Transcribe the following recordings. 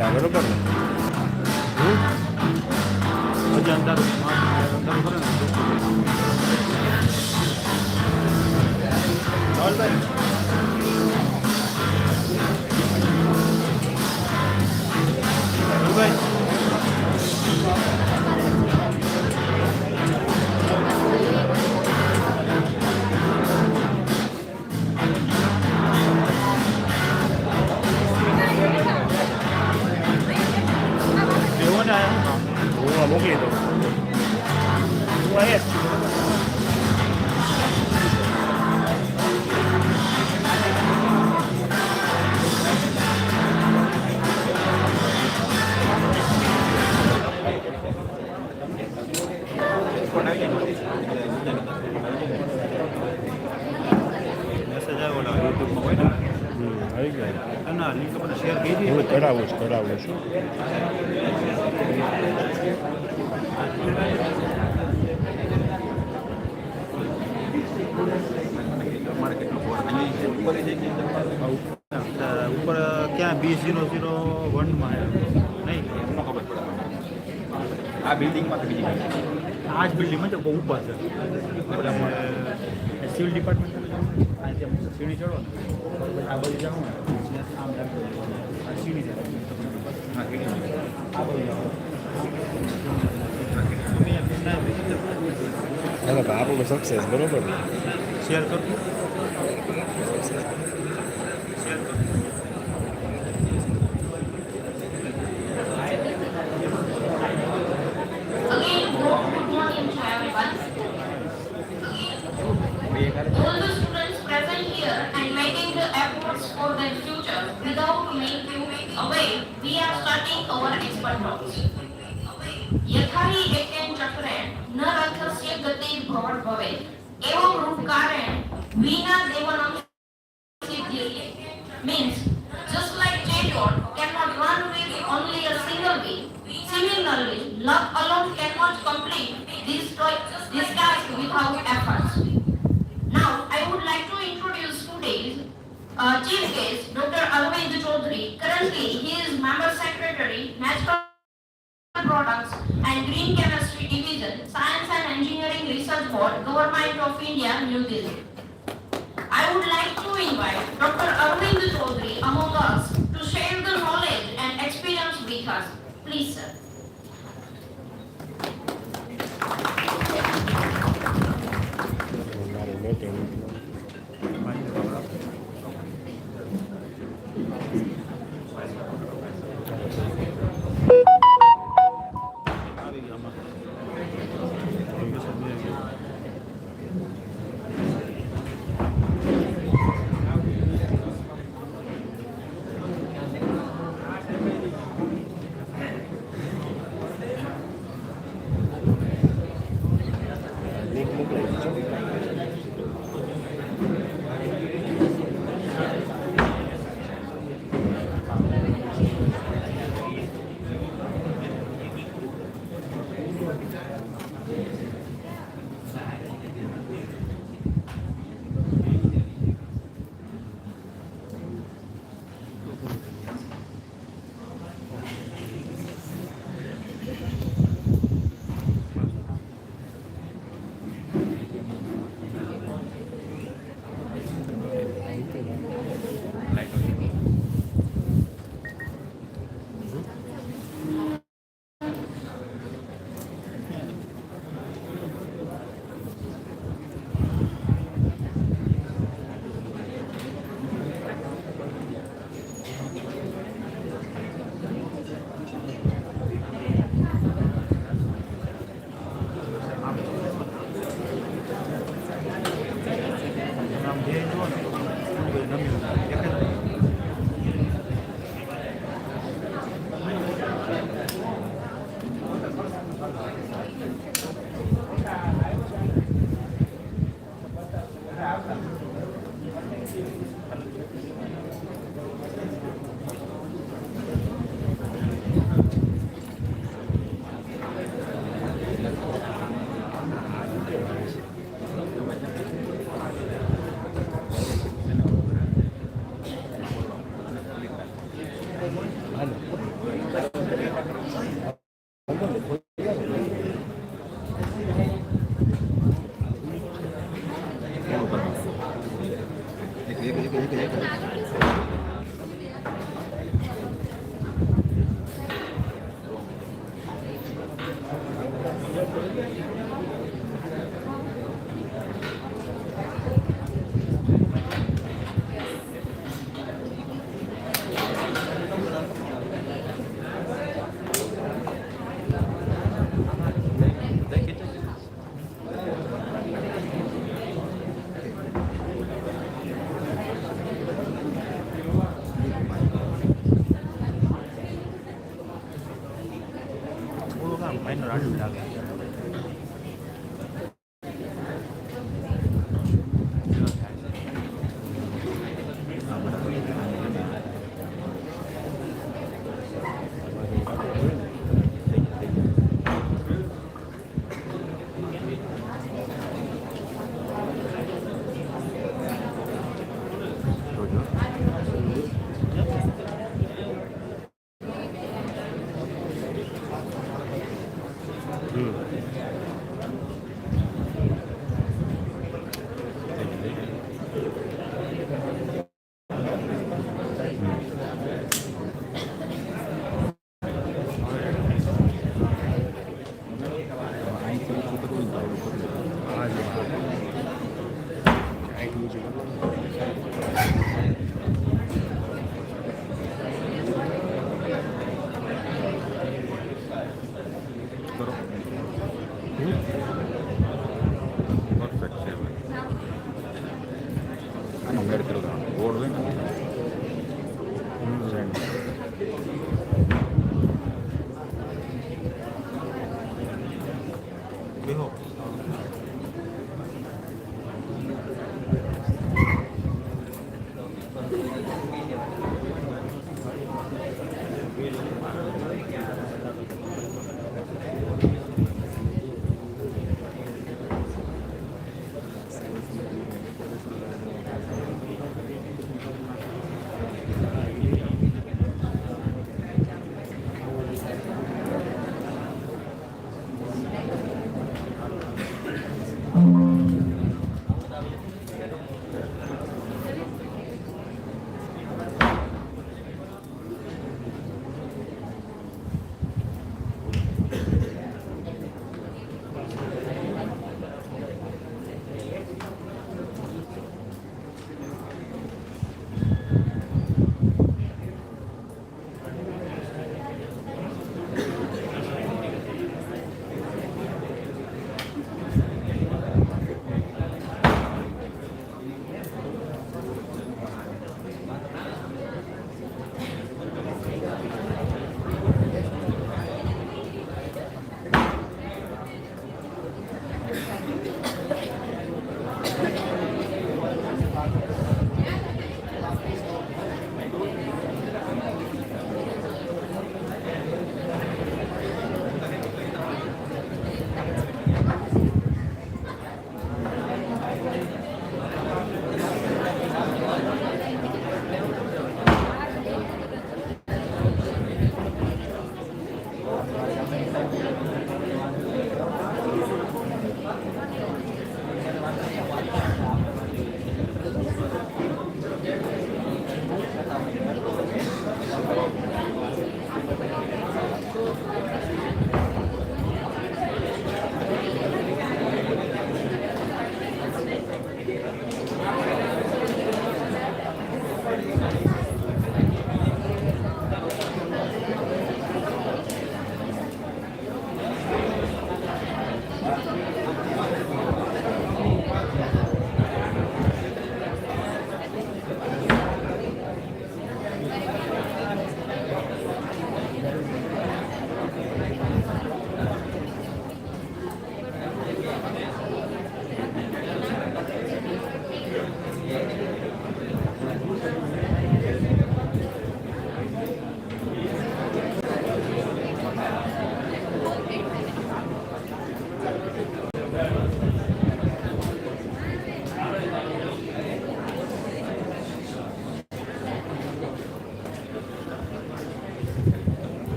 જાય બરોબર ને. મોકલી દઉં આવી ગયા હું કરાવું છું ઉપર ક્યાં B001 માં નહીં ખબર પડે આ બિલ્ડિંગમાં આ જ બિલ્ડિંગમાં તો બહુ ઉપર છે સિવિલ ડિપાર્ટમેન્ટ સીડી ચડો આ બાજુ જાઓ ને આમ સીડી જાય આ બાજુ જાઓ આપણું સક્સેસ બરોબર શેર કરો All the students present here and making the efforts for their future without making away, we are starting our expert talks. यथाहि एकेन चक्रेण न रथस्य गति भवन् भवेत् एवं रूपकारेण विना देवनं सिद्ध्यति means just like chariot cannot run with only a single wheel, similarly love alone cannot complete this task without efforts. Now I would like to introduce today's chief guest, Dr. Arvind Chaudhary. Currently he is member secretary, Natural Products and Green Chemistry Division, Science and Engineering Research Board, Government of India, New Delhi. I would like to invite Dr. Arvind Chaudhary among us to share the knowledge and experience with us. Please, sir. करो perfect है आणि वेळ केलं गोड होईल देखो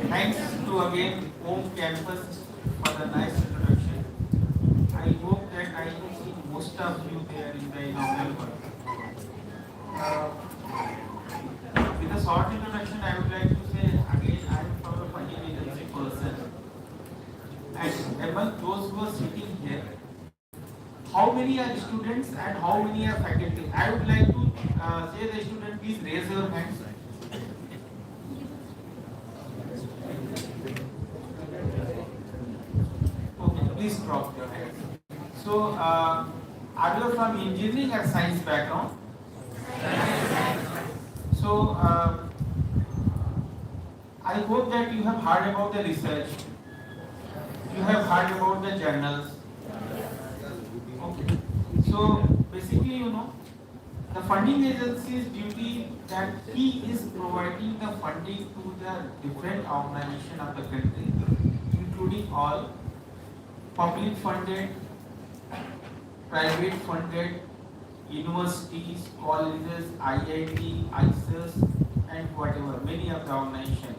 Thanks to again home campus for the nice introduction. I hope that I will see most of you there in the inaugural work. With a short introduction, I would like to say again I am from a funding agency person. who are sitting here, how many are students and how many are faculty? I would like to say the student, please raise your hands. Okay, please drop your hands. So, are you from engineering or science background? So, I hope that you have heard about the research. You have heard about the journals. Okay. So, basically, the funding agency's duty that he is providing the funding to the different organizations of the country, including all public funded, private funded, universities, colleges, IIT, ISIS, and whatever, many of the organizations.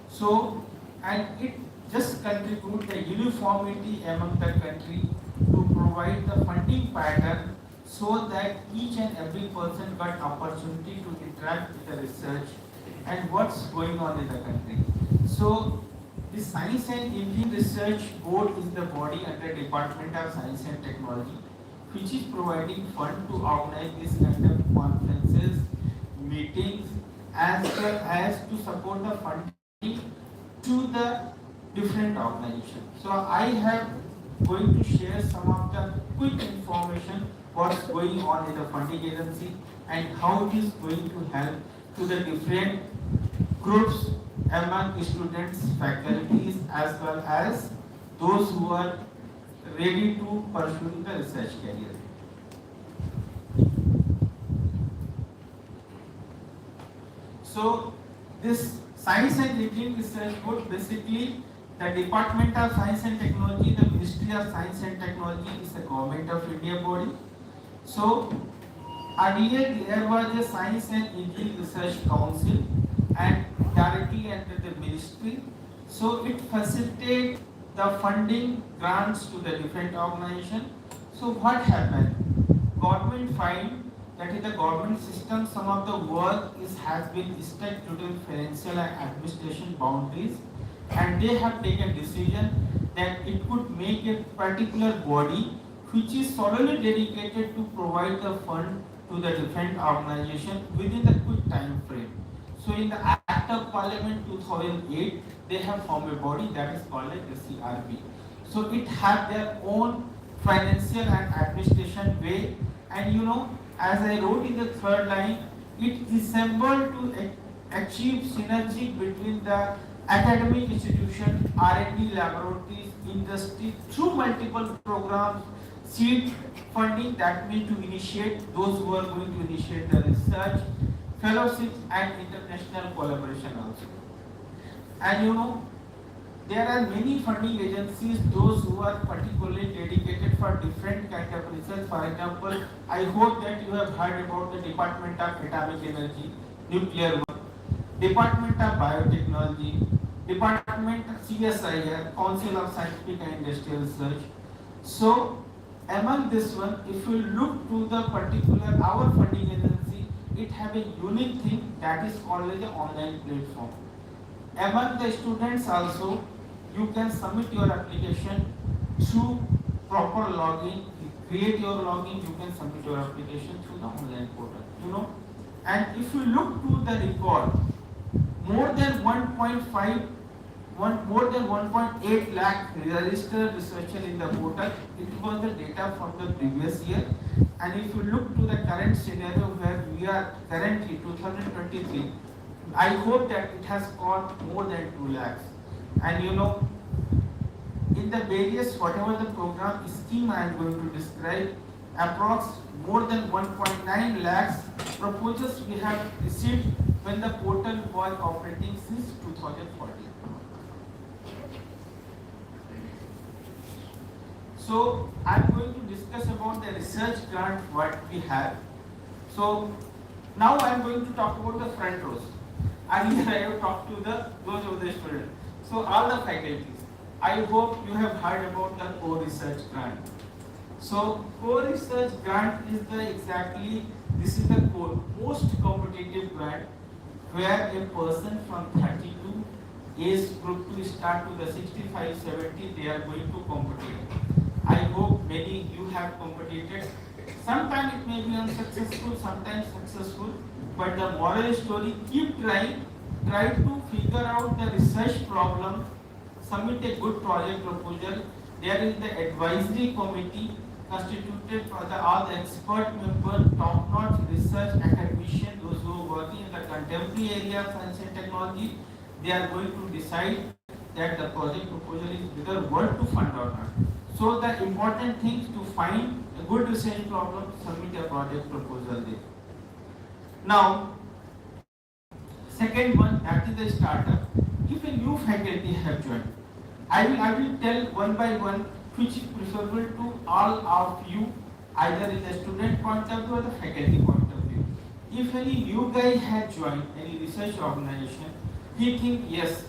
So, and it just contribute the uniformity among the country to provide the funding pattern so that each and every person got opportunity to interact with the research and what's going on in the country. So, the Science and Engineering Research Board is the body under Department of Science and Technology, which is providing fund to organize this kind of conferences, meetings, as well as to support the funding to the different organizations. So I have going to share some of the quick information what's going on in the funding agency and how it is going to help to the different groups among students, faculties, as well as those who are ready to pursue the research career. So this Science and Engineering Research Board, basically the Department of Science and Technology, the Ministry of Science and Technology is a Government of India body. So earlier there was a Science and Engineering Research Council and directly under the ministry. So it facilitates the funding grants to the different organizations. So what happened? Government find that in the government system some of the work has been stuck due to financial and administration boundaries, and they have taken decision that it could make a particular body which is solely dedicated to provide the fund to the different organization within the quick time frame. So in the Act of Parliament 2008, they have formed a body that is called like NCIRC. So it have their own financial and administration way, and as I wrote in the third line, it is assembled to achieve synergy between the academic institution, R&D laboratories, industry through multiple programs, seed funding that means to initiate those who are going to initiate the research, fellowships and international collaboration also. And there are many funding agencies, those who are particularly dedicated for different kind of research. For example, I hope that you have heard about the Department of Atomic Energy, Nuclear Work, Department of Biotechnology, Department of CSIR, Council of Scientific and Industrial Research. So, among this one, if you look to the particular, our funding agency, it have a unique thing that is called as the online platform. Among the students also, you can submit your application through proper login, create your login, you can submit your application through the online portal, And if you look to the record, more than 1.8 lakh registered researchers in the portal. It was the data from the previous year. And if you look to the current scenario where we are currently 2023, I hope that it has got more than 2 lakhs. And in the various whatever the program scheme I am going to describe, approx more than 1.9 lakhs proposals we have received when the portal was operating since 2014. So I am going to discuss about the research grant what we have. So now I am going to talk about the front rows. Earlier I have talked to those of the students. So all the faculties, I hope you have heard about the co-research grant. So co-research grant is this is the most competitive grant where a person from 32 age group to start to the 65, 70, they are going to compete. I hope many you have competed. Sometimes it may be unsuccessful, sometimes successful, but the moral story, keep trying, try to figure out the research problem, submit a good project proposal. There is the advisory committee constituted for all the expert members, top-notch research academicians, those who are working in the contemporary area of science and technology. They are going to decide that the project proposal is whether worth to fund or not. So the important thing is to find a good research problem, submit a project proposal there. Now, second one, that is the startup. If a new faculty have joined, I will tell one by one which is preferable to all of you, either in the student point of view or the faculty point of view. If any new guy has joined any research organization, he think, yes,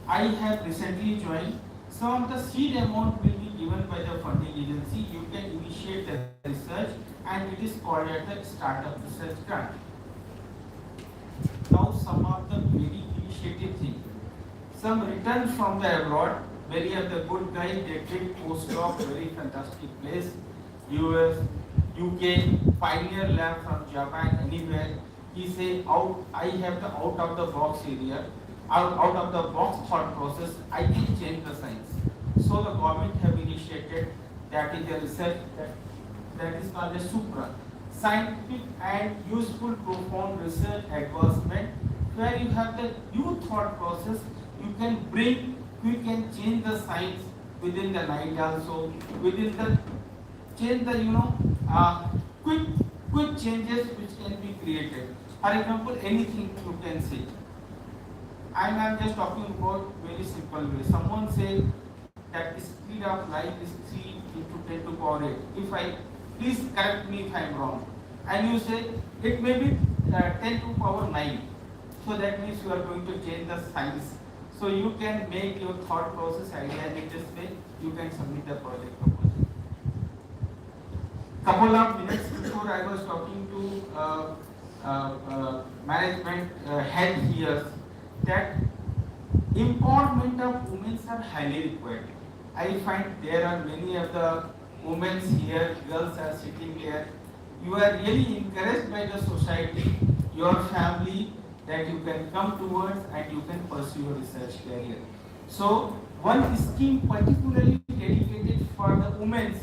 I have recently joined, some of the seed amount will be given by the funding agency. You can initiate the research and it is called as the startup research grant. Now some of the very initiative things. Some return from the abroad, many of the good guys, they did postdoc, very fantastic place, US, UK, pioneer lab from Japan, anywhere. He say, I have the out of the box area, out of the box thought process, I can change the science. So the government have initiated that is a research that is called a SUPRA, scientific and useful profound research advancement, where you have the new thought process, you can change the science within the night also, within the change the quick changes which can be created. For example, anything you can say. I'm just talking about very simple way. Someone say that the speed of light is 3 into 10 to power 8. If I, please correct me if I am wrong. And you say it may be 10 to power 9. So that means you are going to change the science. So you can make your thought process idea in this way. You can submit the project proposal. Couple of minutes before I was talking to management head here that empowerment of women are highly required. I find there are many of the women here, girls are sitting here. You are really encouraged by the society, your family, that you can come towards and you can pursue your research career. So one scheme particularly dedicated for the women,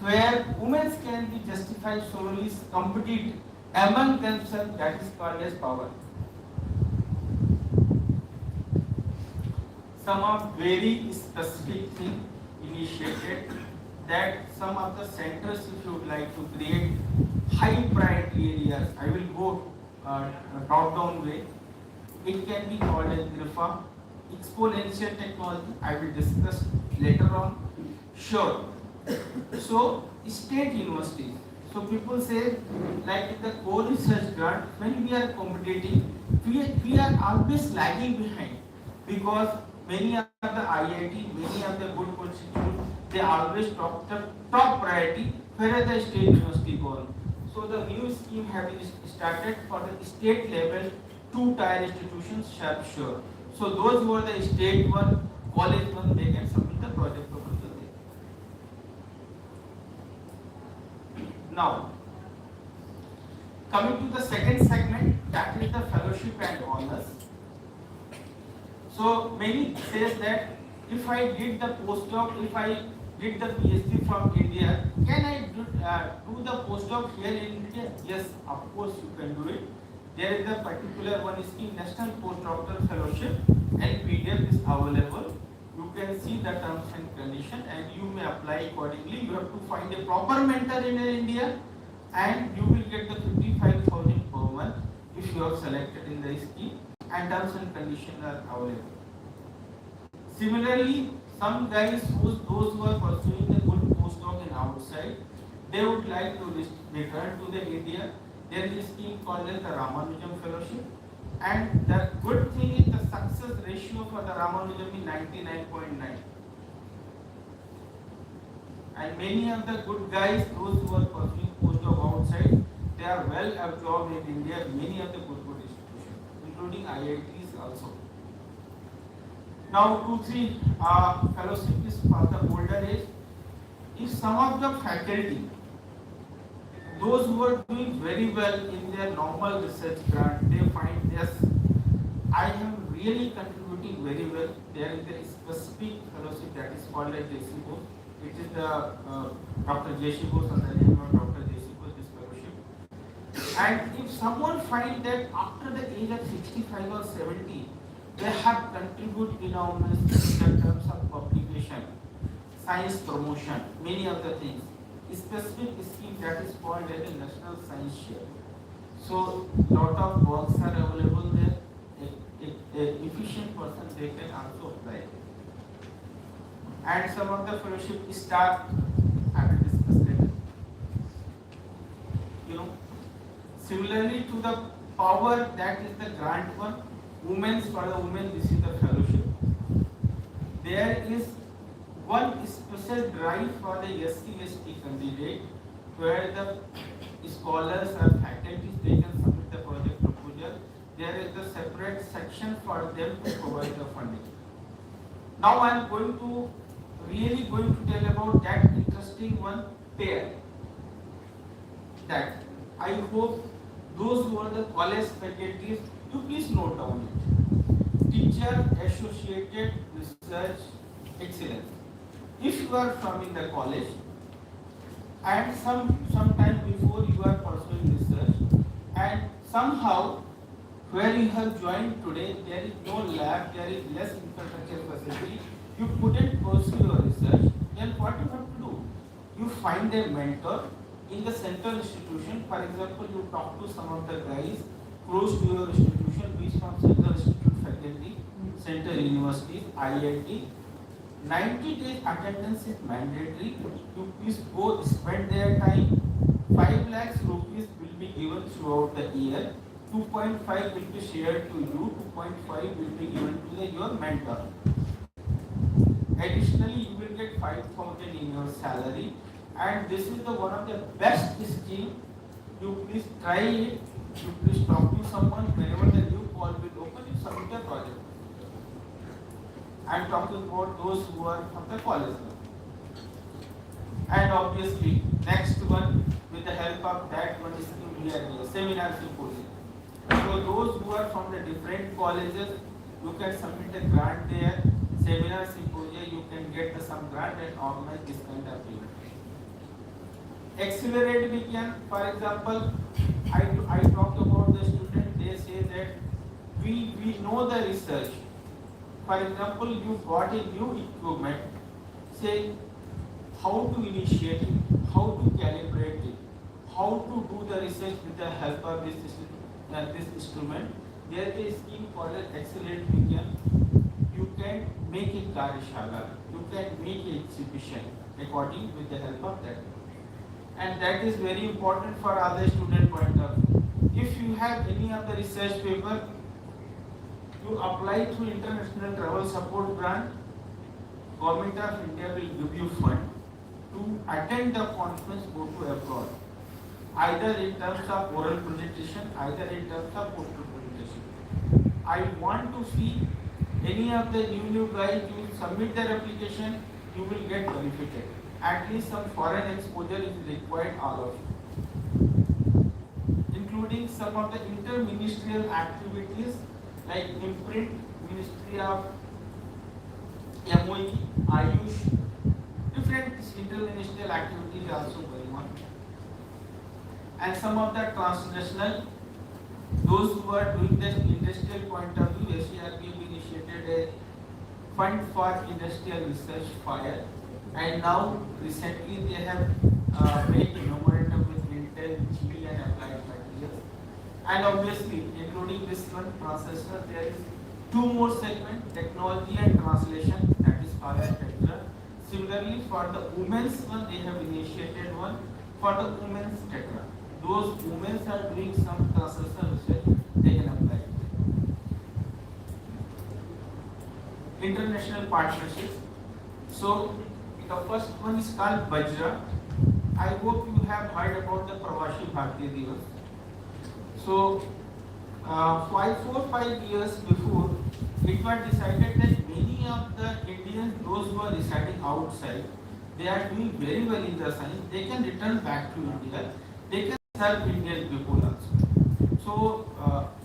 where women can be justified solely compete among themselves, that is called as power. Some of very specific thing initiated, that some of the centers, if you would like to create high priority areas, I will go top down way. It can be called as GRIFA, exponential technology. I will discuss later on. Sure. So state universities. So people say, like in the core research grant, when we are competing, we are always lagging behind, because many of the IIT, many of the good institutes, they always top priority, whereas the state university goal. So the new scheme has been started for the state level 2-tier institutions, sure. So those who are the state one, college one, they can submit the project proposal there. Now, coming to the second segment, that is the fellowship and honors. So many says that if I did the postdoc, if I did the B.Sc from India, can I do the postdoc here in India? Yes, of course you can do it. There is a particular one scheme, National Postdoctoral Fellowship, and PDF is available. You can see the terms and conditions and you may apply accordingly. You have to find a proper mentor in India and you will get the 55,000 per month if you are selected in the scheme, and terms and conditions are available. Similarly, some guys, those who are pursuing the good postdoc in outside, they would like to return to the India. There is a scheme called as the Ramanujam Fellowship, and the good thing is the success ratio for the Ramanujam is 99.9. And many of the good guys, those who are pursuing postdoc outside, they are well absorbed in India, many of the good institutions, including IITs also. Now, 2-3 fellowship is for the older age. If some of the faculty, those who are doing very well in their normal research grant, they find yes, I am really contributing very well. There is a specific fellowship that is called a JC Bose. It is the Dr. J.C. Bose and the name of Dr. J.C. Bose, this fellowship. And if someone finds that after the age of 65 or 70, they have contributed enormously in terms of publication, science promotion, many other things. A specific scheme that is called as a National Science Share. So, lot of works are available there. A efficient person, they can also apply. And some of the fellowship start, I will discuss later. You know, similarly to the power, that is the grant one. Women's, for the women, this is the fellowship. There is one special drive for the SC/ST candidate, where the scholars or faculties, they can submit the project proposal. There is a separate section for them to provide the funding. Now I am going to tell about that interesting one pair. That I hope those who are the college faculties, you please note down it. Teacher Associated Research Excellence. If you are from in the college and some time before you are pursuing research, and somehow where you have joined today, there is no lab, there is less infrastructure facility, you couldn't pursue your research, then what you have to do? You find a mentor in the central institution. For example, you talk to some of the guys close to your institution, which from central institute faculty, central universities, IIT. 90 days attendance is mandatory. You please go spend their time. 5 lakhs rupees will be given throughout the year. 2.5 will be shared to you. 2.5 will be given to your mentor. Additionally, you will get 5,000 in your salary, and this is the one of the best scheme. You please try it. You please talk to someone whenever the new call will open. You submit a project. I am talking about those who are from the college. And obviously, next one, with the help of that one scheme, we are here, seminar symposium. So those who are from the different colleges, you can submit a grant there. Seminar symposium, you can get some grant and organize this kind of event. Accelerate we can, for example, I talk about the student, they say that we know the research. For example, you got a new equipment, say how to initiate it, how to calibrate it, how to do the research with the help of this instrument. There is a scheme called Accelerate Weekend. You can make a Karyashala, you can make an exhibition according with the help of that. And that is very important for other student point of view. If you have any of the research paper, you apply through International Travel Support Grant. Government of India will give you fund to attend the conference, go to abroad. Either in terms of oral presentation, either in terms of poster presentation. I want to see any of the new guys, you submit their application, you will get benefited. At least some foreign exposure is required, all of you. Including some of the inter-ministerial activities like imprint, Ministry of MOE, Ayush, different inter-ministerial activities are also going on. And some of the transnational, those who are doing the industrial point of view, NCIRC initiated a fund for industrial research FIRE, and now recently they have made a memorandum with Intel, GE and Applied Materials. And obviously, including this one, transnational, there is 2 more segments, technology and translation, that is FIRE Tetra. Similarly, for the women's one, they have initiated one for the women's Tetra. Those women are doing some translational research, they can apply. International partnerships. So, the first one is called Bajra. I hope you have heard about the Pravasi Bharatiya Divas. So, 4 or 5 years before, it was decided that many of the Indians, those who are residing outside, they are doing very well in the science, they can return back to India, they can serve Indian people also. So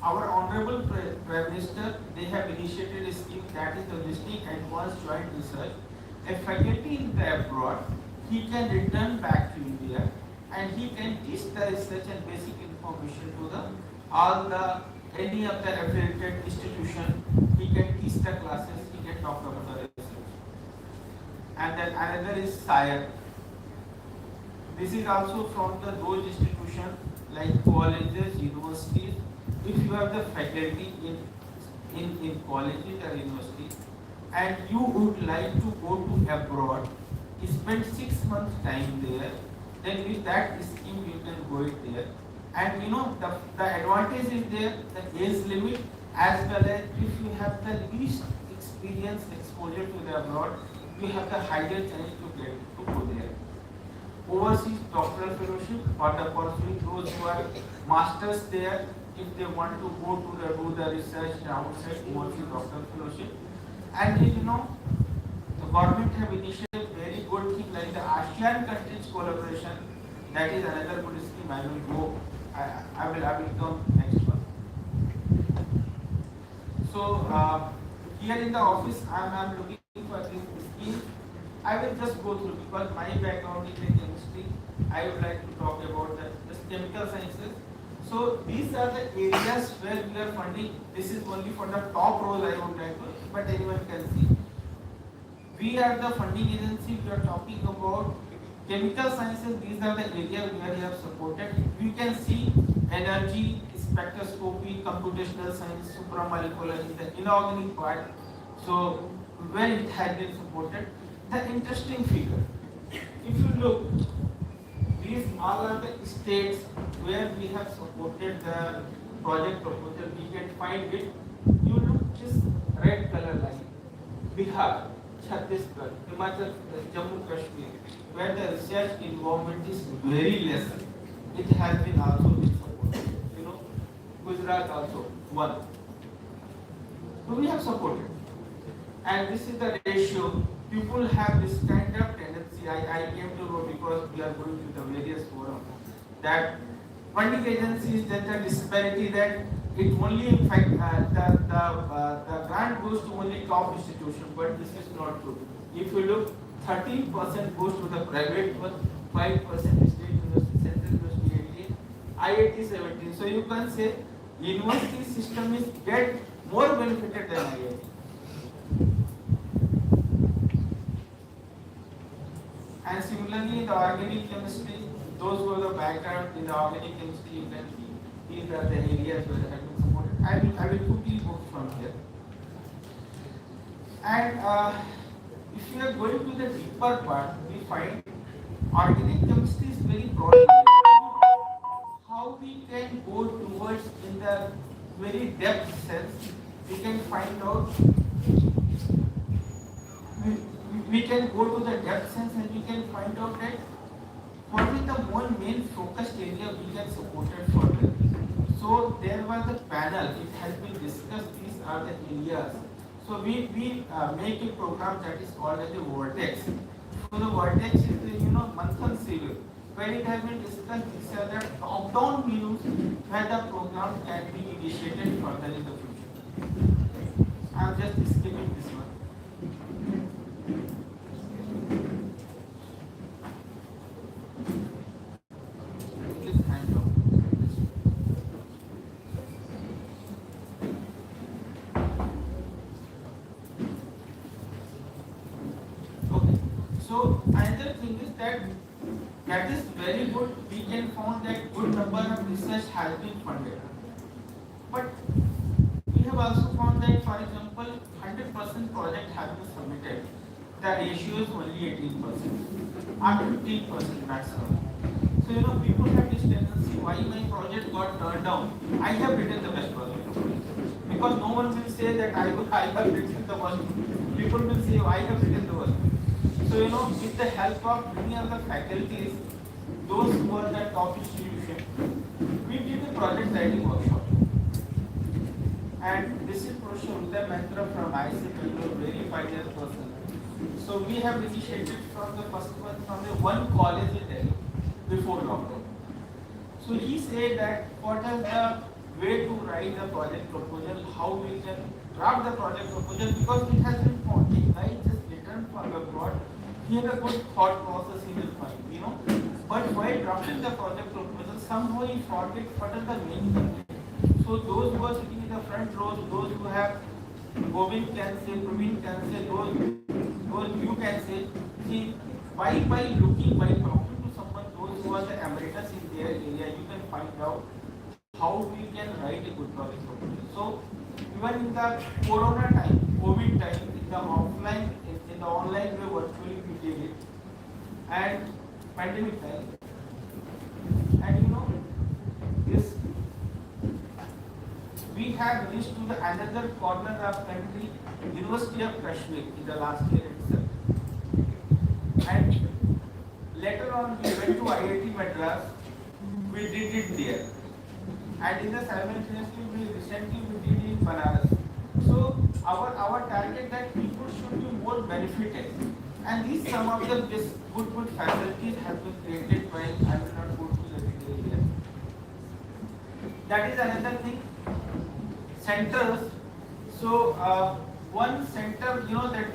our Honorable Prime Minister, they have initiated a scheme that is the Visiting Advanced Joint Research. A faculty in the abroad, he can return back to India and he can teach the research and basic information to the all the any of the affiliated institution. He can teach the classes, he can talk about the research. And then another is SIRE. This is also from the those institutions like colleges, universities. If you have the faculty in colleges or universities and you would like to go to abroad, spend 6 months time there, then with that scheme you can go it there. And you know the advantage is there, the age limit, as well as if you have the least experience exposure to the abroad, you have the higher chance to get to go there. Overseas doctoral fellowship for the pursuing those who are masters there, if they want to go to do the research outside, overseas doctoral fellowship. And you know, the government have initiated very good thing like the ASEAN countries collaboration. That is another good scheme. I will go. I will come next one. So here in the office, I am looking for this scheme. I will just go through because my background is in chemistry. I would like to talk about the chemical sciences. So these are the areas where we are funding. This is only for the top rows I would like to, but anyone can see. We are the funding agency. We are talking about chemical sciences. These are the areas where we have supported. We can see energy, spectroscopy, computational science, supramolecular, the inorganic part. So where it has been supported. The interesting figure. If you look, these all are the states where we have supported the project proposal. We can find it. You look this red color line. Bihar, Chhattisgarh, Himachal Pradesh, Jammu Kashmir, where the research involvement is very less. It has been also been supported. You know, Gujarat also one. So we have supported, and this is the ratio. People have this kind of tendency. I came to know because we are going to the various forums that funding agencies that the disparity that it only in fact the grant goes to only top institution, but this is not true. If you look, 13% goes to the private one, 5% state university, central university 18, IIT 17. So you can say university system is get more benefited than IIT. And similarly, in the organic chemistry, those who are the background in the organic chemistry, you can see these are the areas where I have been supported. I will quickly go from here. And if you are going to the deeper part, we find organic chemistry is very broad. How we can go towards in the very depth sense, we can find out. We can go to the depth sense and we can find out that what is the one main focused area we can support it further. So there was a panel, it has been discussed, these are the areas. So we make a program that is called as a vortex. So the vortex is the Manthan Civil, where it has been discussed, these are the top-down views where the program can be initiated further in the future. I am just skipping this one. So another thing is that is very good. We can find that good number of research has been funded. But we have also found that, for example, 100% project has been submitted. The ratio is only 18%, or 15% maximum. So people have this tendency, why my project got turned down? I have written the best project. Because no one will say that I have written the worst. People will say, I have written the worst. So with the help of many other faculties, those who are the top institution, we did a project writing workshop. And this is Professor Uday Mehta from IC Bangalore, very pioneer person. So we have initiated from the first one from the one college in Delhi before lockdown. So he said that what is the way to write the project proposal, how we can draft the project proposal, because it has been found, the guy just returned from abroad, he had a good thought process in his mind, you know. But while drafting the project proposal, somehow he forget what is the main content. So those who are sitting in the front rows, those who have Govind can say, Praveen can say, those you can say, see, by looking, by talking to someone, those who are the emeritus in their area, you can find out how we can write a good project proposal. So even in the Corona time, COVID time, in the offline, in the online way, virtually we did it, and pandemic time, and you know, this we have reached to the another corner of country, University of Kashmir, in the last year itself. And later on we went to IIT Madras, we did it there. And in the simultaneously we recently we did in Banaras. So our target that people should be more benefited. And these some of the good facilities have been created by, I will not go to the detail here. That is another thing. Centers. So one center, you know that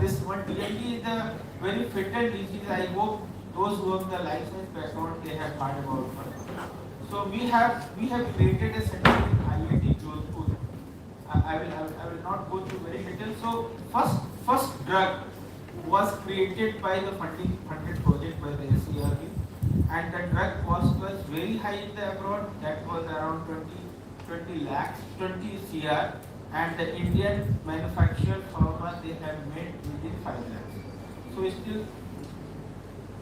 this one DLD is the very fitted disease. I hope those who have the life science background they have heard about it. So we have created a center in IIT Jodhpur. I will not go through very detail. So first drug was created by the funded project by the NCIRC, and the drug cost was very high in the abroad. That was around 20 lakhs, 20 CR, and the Indian manufactured pharma they have made within 5 lakhs. So still.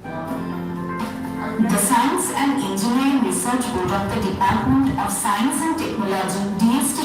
The Science and Engineering Research Board of the Department of Science and Technology (D.Sc.)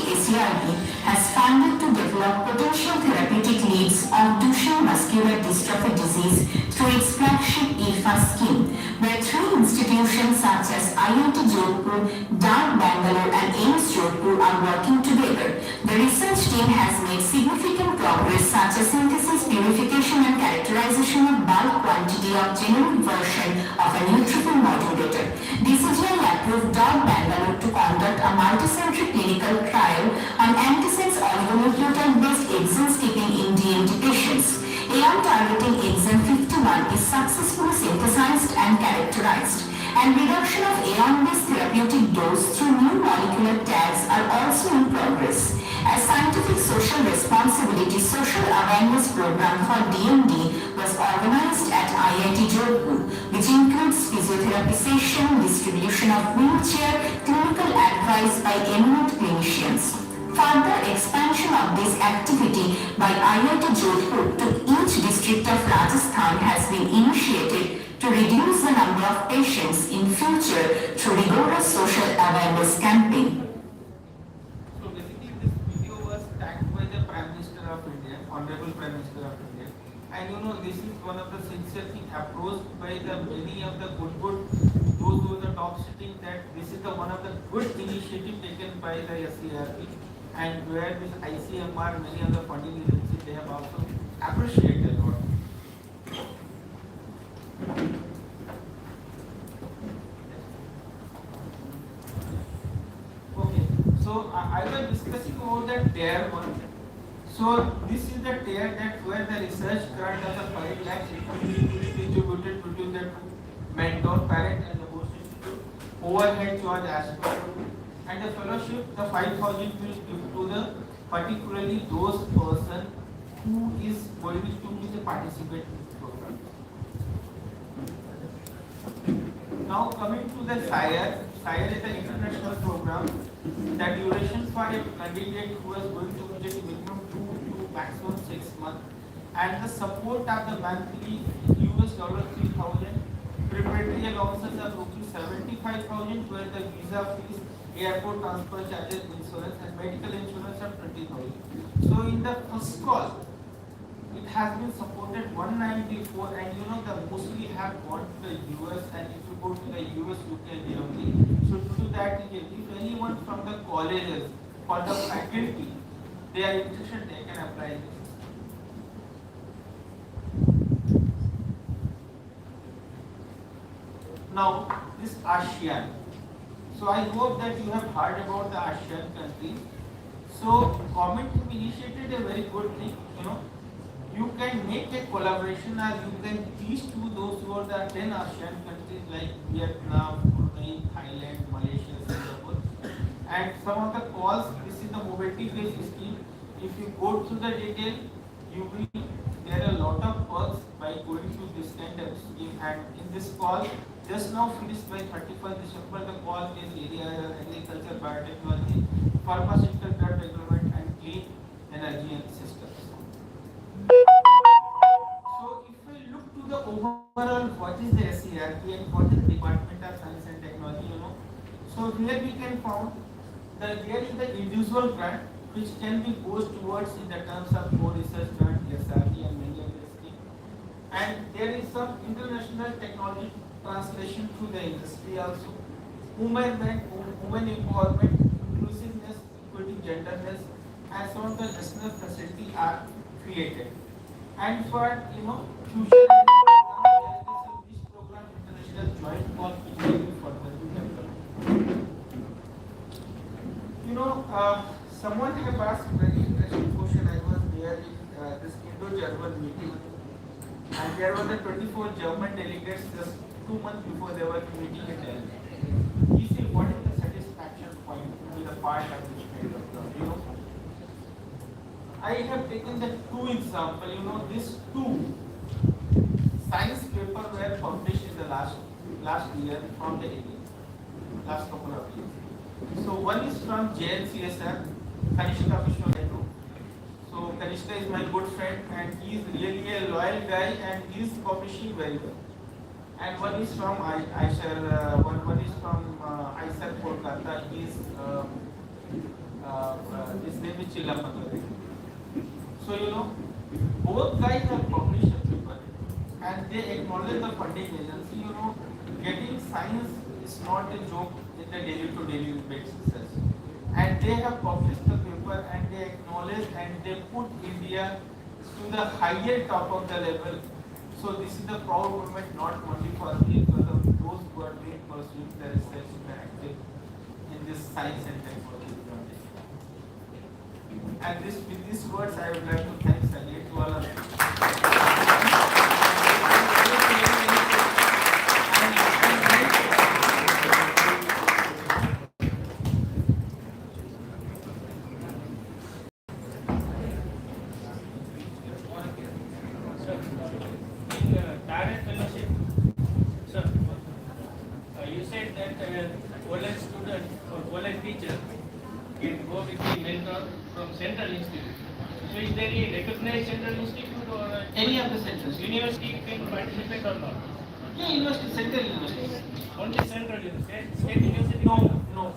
has funded to develop potential therapeutic leads of Duchenne muscular dystrophy disease through its flagship IRFA scheme, where 3 institutions such as IIT Jodhpur, DART Bangalore and AIIMS Jodhpur are working together. The research team has made significant progress such as synthesis, purification and characterization of bulk quantity of generic version of a neutrophil modulator. DCGI approved DART Bangalore to conduct a multicenter clinical trial on antisense oligonucleotide-based exon skipping in DMD patients. AR targeting exon 51 is successfully synthesized and characterized, and reduction of AR-based therapeutic dose through new molecular tags are also in progress. A scientific social responsibility social awareness program for DMD was organized at IIT Jodhpur, which includes physiotherapy session, distribution of wheelchair, clinical advice by eminent clinicians. Further expansion of this activity by IIT Jodhpur to each district of Rajasthan has been initiated to reduce the number of patients in future through rigorous social awareness campaign. So basically this video was tagged by the Prime Minister of India, Honorable Prime Minister of India. And you know this is one of the sincere thing approached by the many of the good those who are the top sitting, that this is the one of the good initiative taken by the SCRP, and where this ICMR, many of the funding agencies, they have also appreciated a lot. Okay, so I was discussing about the tier 1. So this is the tier that where the research grant of the 5 lakhs distributed between the two mentor, parent and the host institute, overhead charge as per, and the fellowship, the 5,000 will give to the particularly those person who is going to participate in this program. Now coming to the SIRE is an international program. The duration for a candidate who is going to visit minimum 2 to maximum 6 months, and the support of the monthly $3,000, preparatory allowances of ₹75,000, where the visa fees, airport transfer charges, insurance and medical insurance of 20,000. So in the first call, it has been supported 194, and you know the mostly have gone to the US, and if you go to the US, UK, Germany. So to that, if anyone from the colleges for the faculty, they are interested, they can apply this. Now, this ASEAN. So I hope that you have heard about the ASEAN countries. So government have initiated a very good thing. You can make a collaboration, or you can teach to those who are the 10 ASEAN countries like Vietnam, Brunei, Thailand, Malaysia, Singapore. And some of the calls, this is the mobility-based scheme. If you go through the detail, you will there are a lot of perks by going to this kind of scheme. And in this call, just now finished by 31st December, the call is area agriculture, biotechnology, pharmaceutical drug development, and clean energy and systems. So if we look to the overall, what is the NCIRC and what is the Department of Science and Technology, So here we can found that there is the individual grant which can be goes towards in the terms of co-research grant, SRD and many other schemes. And there is some international technology translation to the industry also. Women empowerment, inclusiveness, equity, genderness, and some of the national facilities are created. And for future program, there is a this program international joint call which will be further developed. Someone have asked very interesting question. I was there in this Indo-German meeting, and there were the 24 German delegates just 2 months before they were meeting in Delhi. He said, what is the satisfaction point to the part of this kind of job? I have taken the two examples. These two science papers were published in the last year from the last couple of years. So one is from JNCSR, Kanishka Vishwanath. So Kanishka is my good friend, and he is really a loyal guy, and he is publishing very well. And one is from ICER, one is from ICER Kolkata. His name is Chillamatore. So both guys have published a paper, and they acknowledge the funding agency. Getting science is not a joke in the daily-to-daily basis. And they have published the paper, and they acknowledge, and they put India to the higher top of the level. So this is the proud moment not only for me, but of those who are doing pursuing the research active in this science and technology. And with these words, I would like to thank Sanjay to all of you. Central institute. So is there any recognized central institute or Any of the centers? university can participate or not? Yeah, university, central university. Only central university. State university? No.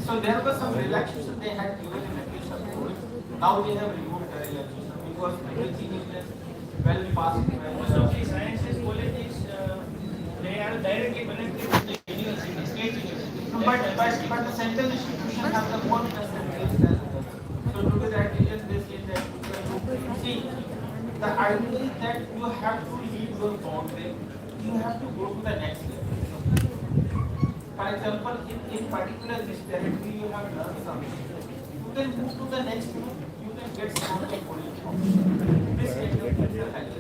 So there was some relaxation they had given in the case of COVID. Now they have removed the relaxation because everything is well past. Most of the sciences colleges, they are directly connected with the university, state university. But the central institution have the more facilities than others. So due to that reason, they say that see, the idea is that you have to leave your boundary. You have to go to the next level. For example, in particular this territory you have learned something. You can move to the next group. You can get some of the information. This kind of exercise.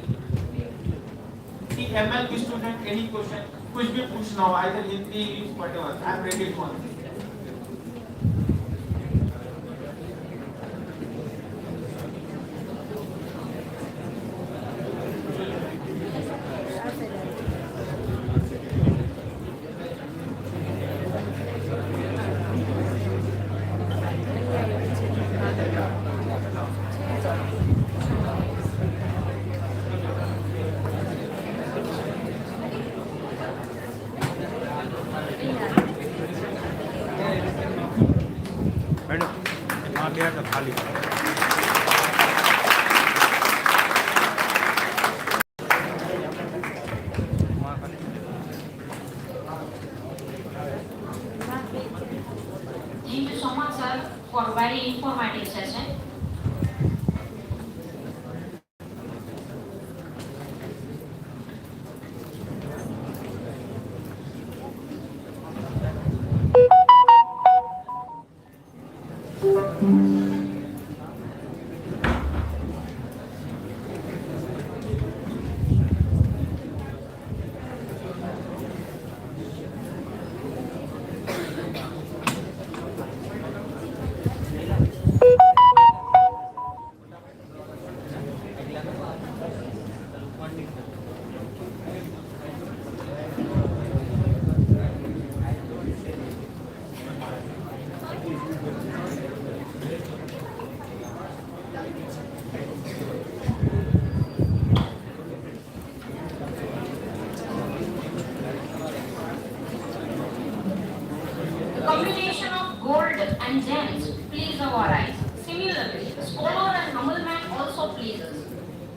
The MLB student, any question, कुछ भी पूछना हो, either Hindi, English, whatever. I am ready to answer. Thank you so much, sir,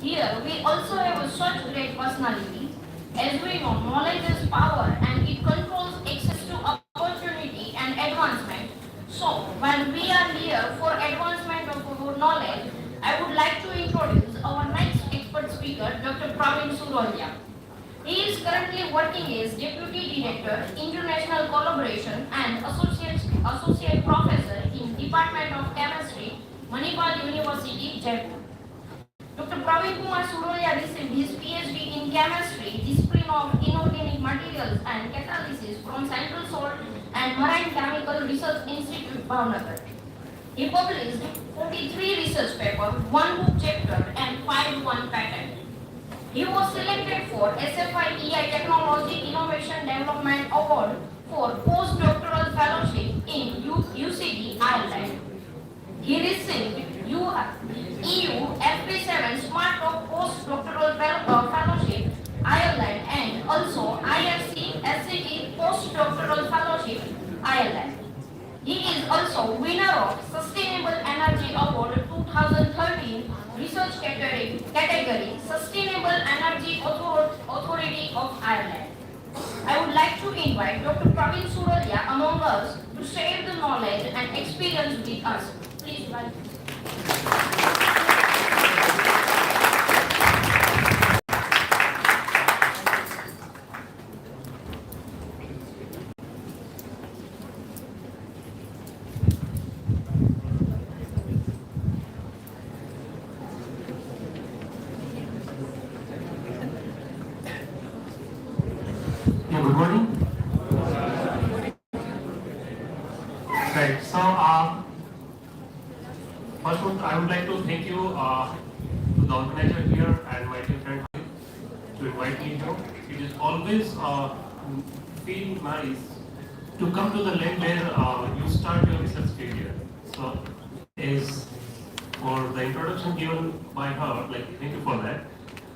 Here we also have such great personalities. As we know, knowledge is power and it controls access to opportunity and advancement. So, when we are here for advancement of our knowledge, I would like to introduce our next expert speaker, Dr. Praveen Surolia. He is currently working as Deputy Director, International Collaboration and Associate Professor in Department of Chemistry, Manipal University, Jaipur. Dr. Praveen Kumar Surolia received his PhD in Chemistry, discipline of Inorganic Materials and Catalysis from Central Salt and Marine Chemical Research Institute, Bhavnagar. He published 43 research papers, 1 book chapter and 1 patent. He was selected for SFI EI Technology Innovation Development Award for postdoctoral fellowship in UCD, Ireland. He received EU FP7 Smart Talk Postdoctoral Fellowship, Ireland, and also IFC SCT Postdoctoral Fellowship, Ireland. He is also winner of Sustainable Energy Award 2013 Research category Sustainable Energy Authority of Ireland. I would like to invite Dr. Praveen Surolia among us to share the knowledge and experience with us. Please welcome. Yeah, good morning. Right. So, first of all, I would like to thank you to the organizer here and my dear friend to invite me here. It is always feel nice to come to the land where you start your research career. So, is for the introduction given by her, like thank you for that.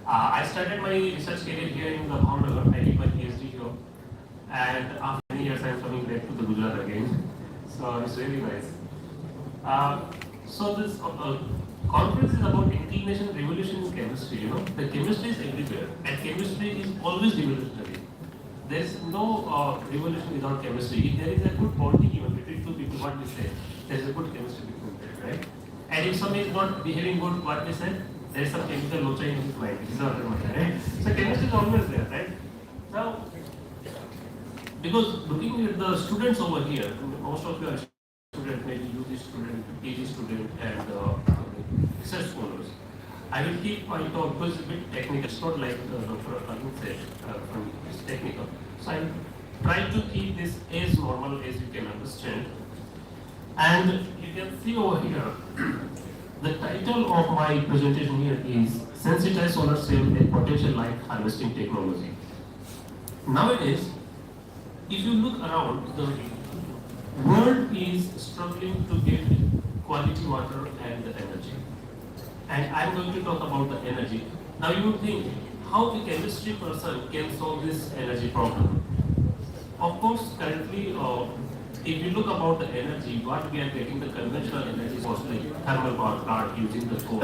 I started my research career here in the Bhavnagar. I did my PhD here, and after many years, I am coming back to the Gujarat again. So it's really nice. So this conference is about inclination revolution in chemistry. You know, the chemistry is everywhere, and chemistry is always revolutionary. There is no revolution without chemistry. If there is a good bonding even between two people, what we say, there is a good chemistry between them, right? And if somebody is not behaving good, what we say, there is some chemical locha in his mind. This is what right? So chemistry is always there, right? Now, because looking at the students over here, most of you are students, maybe UG student, PG student, and research scholars. I will keep my talk because it's a bit technical. It's not like Dr. Arvind said, it's technical. So I'm trying to keep this as normal as you can understand. And you can see over here, the title of my presentation here is Sensitized Solar Cell and Potential Light Harvesting Technology. Nowadays, if you look around, the world is struggling to get quality water and energy. And I'm going to talk about the energy. Now you would think, how a chemistry person can solve this energy problem? Of course, currently, if you look about the energy, what we are getting, the conventional energy is mostly thermal power plant using the coal.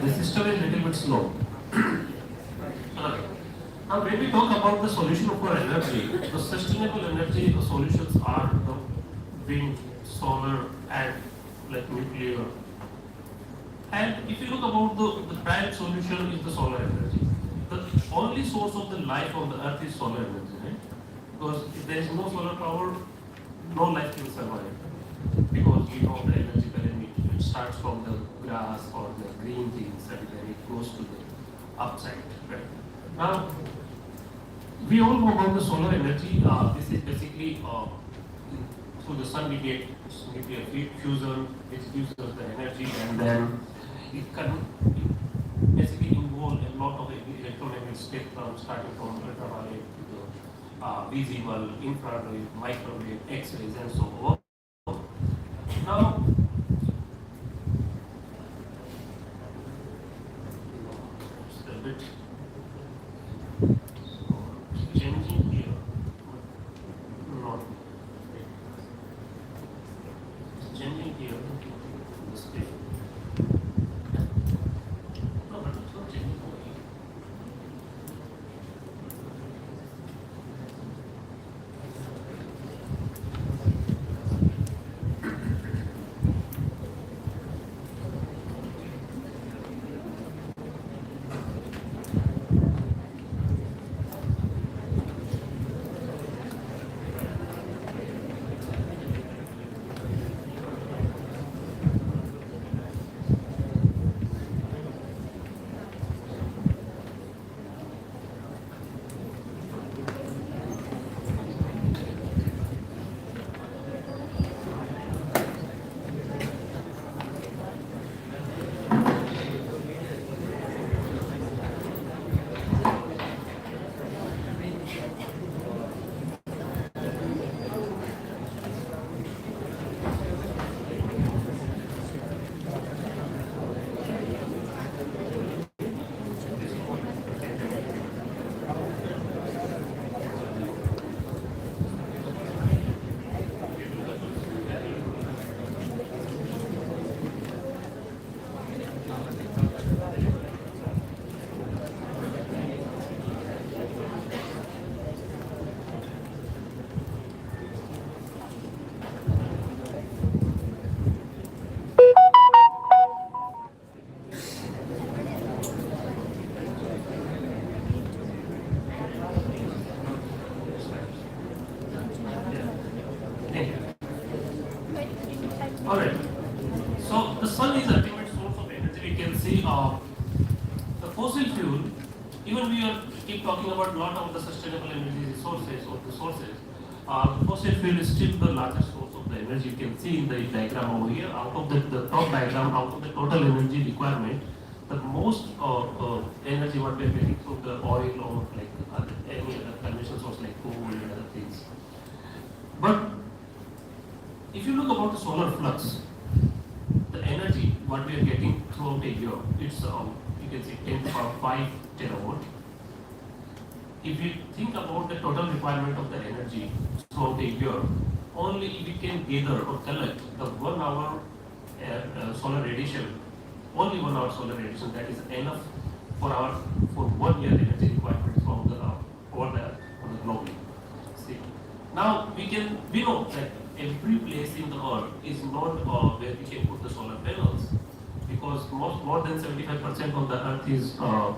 The system is a little bit slow. Now, when we talk about the solution for energy, the sustainable energy solutions are the wind, solar, and like nuclear. And if you look about the prime solution is the solar energy. The only source of the life on the earth is solar energy, right? Because if there is no solar power, no life can survive. goes to the upside. Right? Now, we all know about the solar energy. This is basically through the sun we get nuclear fusion, which gives us the energy, and then it can basically involve a lot of electromagnetic spectrum, starting from ultraviolet to the visible, infrared, microwave, X-rays, and so on. Now, just a bit changing here, not changing here. Display. No, but it's not changing over here. Alright, so the sun is the ultimate source of energy. We can see the fossil fuel, even we keep talking about a lot of the sustainable energy resources or the sources, fossil fuel is still the largest source of the energy. You can see in the diagram over here, out of the top diagram, out of the total energy requirement, the most energy what we are getting from the oil or like any other conventional source like coal and other things. But if you look about the solar flux, the energy what we are getting throughout a year, it's you can say 10 to the power 5 terawatt. If you think about the total requirement of the energy throughout a year, only we can gather or collect the 1 hour solar radiation, only 1 hour solar radiation, that is enough for 1 year energy requirement from the over there on the globe. See, now we know that every place in the earth is not where we can put the solar panels, because more than 75% of the earth is the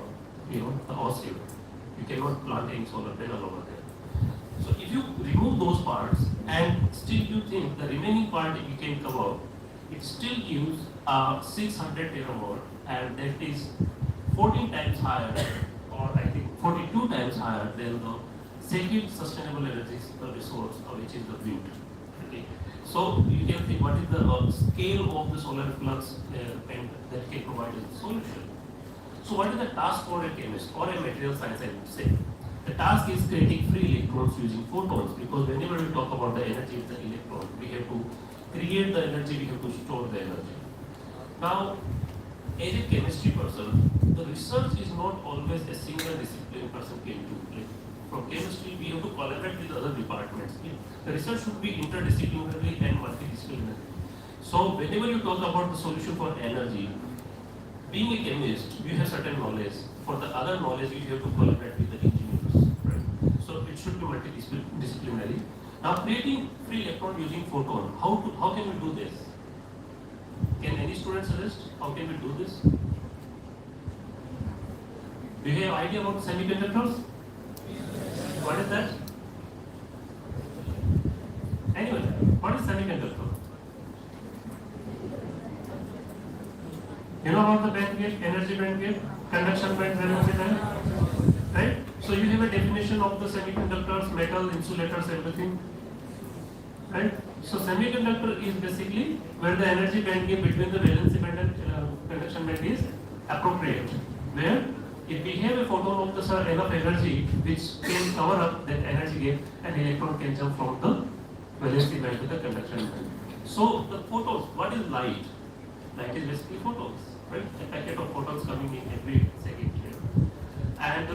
ocean. You cannot plant any solar panel over there. So if you remove those parts and still you think the remaining part you can cover, it still gives 600 terawatt, and that is 14 times higher, or I think 42 times higher than the second sustainable energy resource, which is the wind. Okay. So you can think what is the scale of the solar flux and that can provide a solution. So what is the task for a chemist or a material science, I would say? The task is creating free electrons using photons, because whenever we talk about the energy of the electron, we have to create the energy, we have to store the energy. Now, as a chemistry person, the research is not always a single discipline person can do. Like from chemistry, we have to collaborate with other departments. The research should be interdisciplinary and multidisciplinary. So whenever you talk about the solution for energy, being a chemist, you have certain knowledge. For the other knowledge, you have to collaborate with the engineers. Right? So it should be multidisciplinary. Now, creating free electron using photon, how can we do this? Can any student suggest how can we do this? Do you have idea about semiconductors? What is that? Anyway, what is semiconductor? You know about the band gap, energy band gap? conduction bands and everything, right? So you have a definition of the semiconductors, metal, insulators, everything, right? So semiconductor is basically where the energy band gap between the valency band and conduction band is appropriate, where if we have a photon of the enough energy which can cover up that energy gap, an electron can jump from the valency band to the conduction band. So the photons, what is light? Light is basically photons, right? A packet of photons coming in every second here. And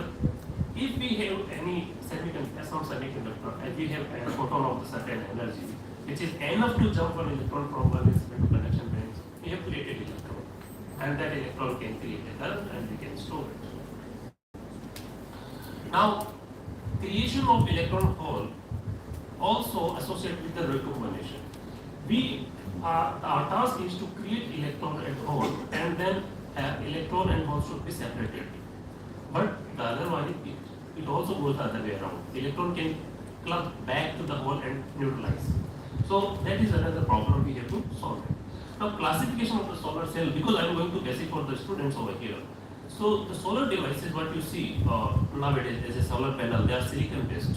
if we have any semiconductor and we have a photon of the certain energy, which is enough to jump one electron from one electron to conduction bands, we have created electron. And that electron can create a current and we can store it. Now, creation of electron hole also associated with the recombination. Our task is to create electron and hole, and then electron and hole should be separated. But the other one, it also goes the other way around. Electron can clump back to the hole and neutralize. So that is another problem we have to solve. Now, classification of the solar cell, because I am going to basic for the students over here. So the solar devices, what you see nowadays as a solar panel, they are silicon based.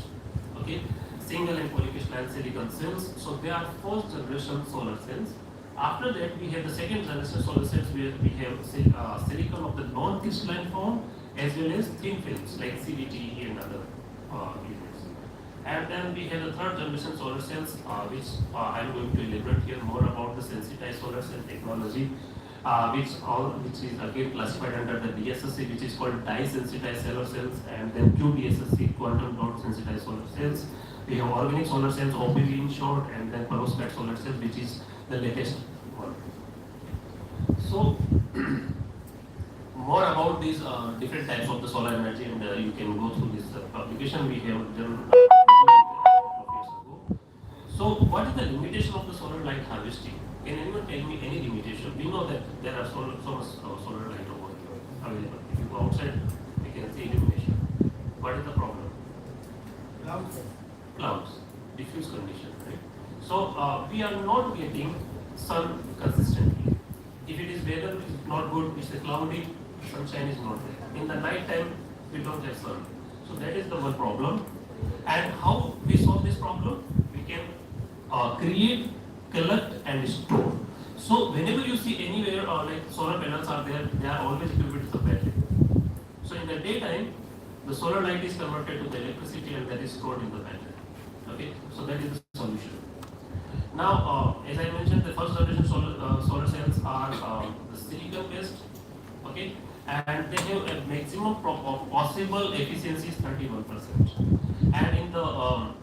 Okay, single and polycrystalline silicon cells. So they are first generation solar cells. After that, we have the second generation solar cells where we have silicon of the non-crystalline form as well as thin films like CDT and other units. And then we have the third generation solar cells, which I am going to elaborate here more about the sensitized solar cell technology, which is again classified under the B.Sc, which is called dye-sensitized solar cells, and then QDSSC, quantum dot sensitized solar cells. We have organic solar cells, OPV in short, and then perovskite solar cells, which is the latest one. So, more about these different types of the solar energy, and you can go through this publication we have done years ago. So, what is the limitation of the solar light harvesting? Can anyone tell me any limitation? We know that there are so much solar light over here available. If you go outside, you can see illumination. What is the problem? Clouds, diffuse condition, right? So we are not getting sun consistently. If it is weather is not good, it's a cloudy, sunshine is not there. In the night time, we don't have sun. So that is the one problem. And how we solve this problem? We can create, collect and store. So whenever you see anywhere like solar panels are there, they are always equipped with a battery. So in the daytime, the solar light is converted to the electricity and that is stored in the battery. Okay, so that is the solution. Now, as I mentioned, the first generation solar cells are the silicon based, okay, and they have a maximum possible efficiency is 31%. And in the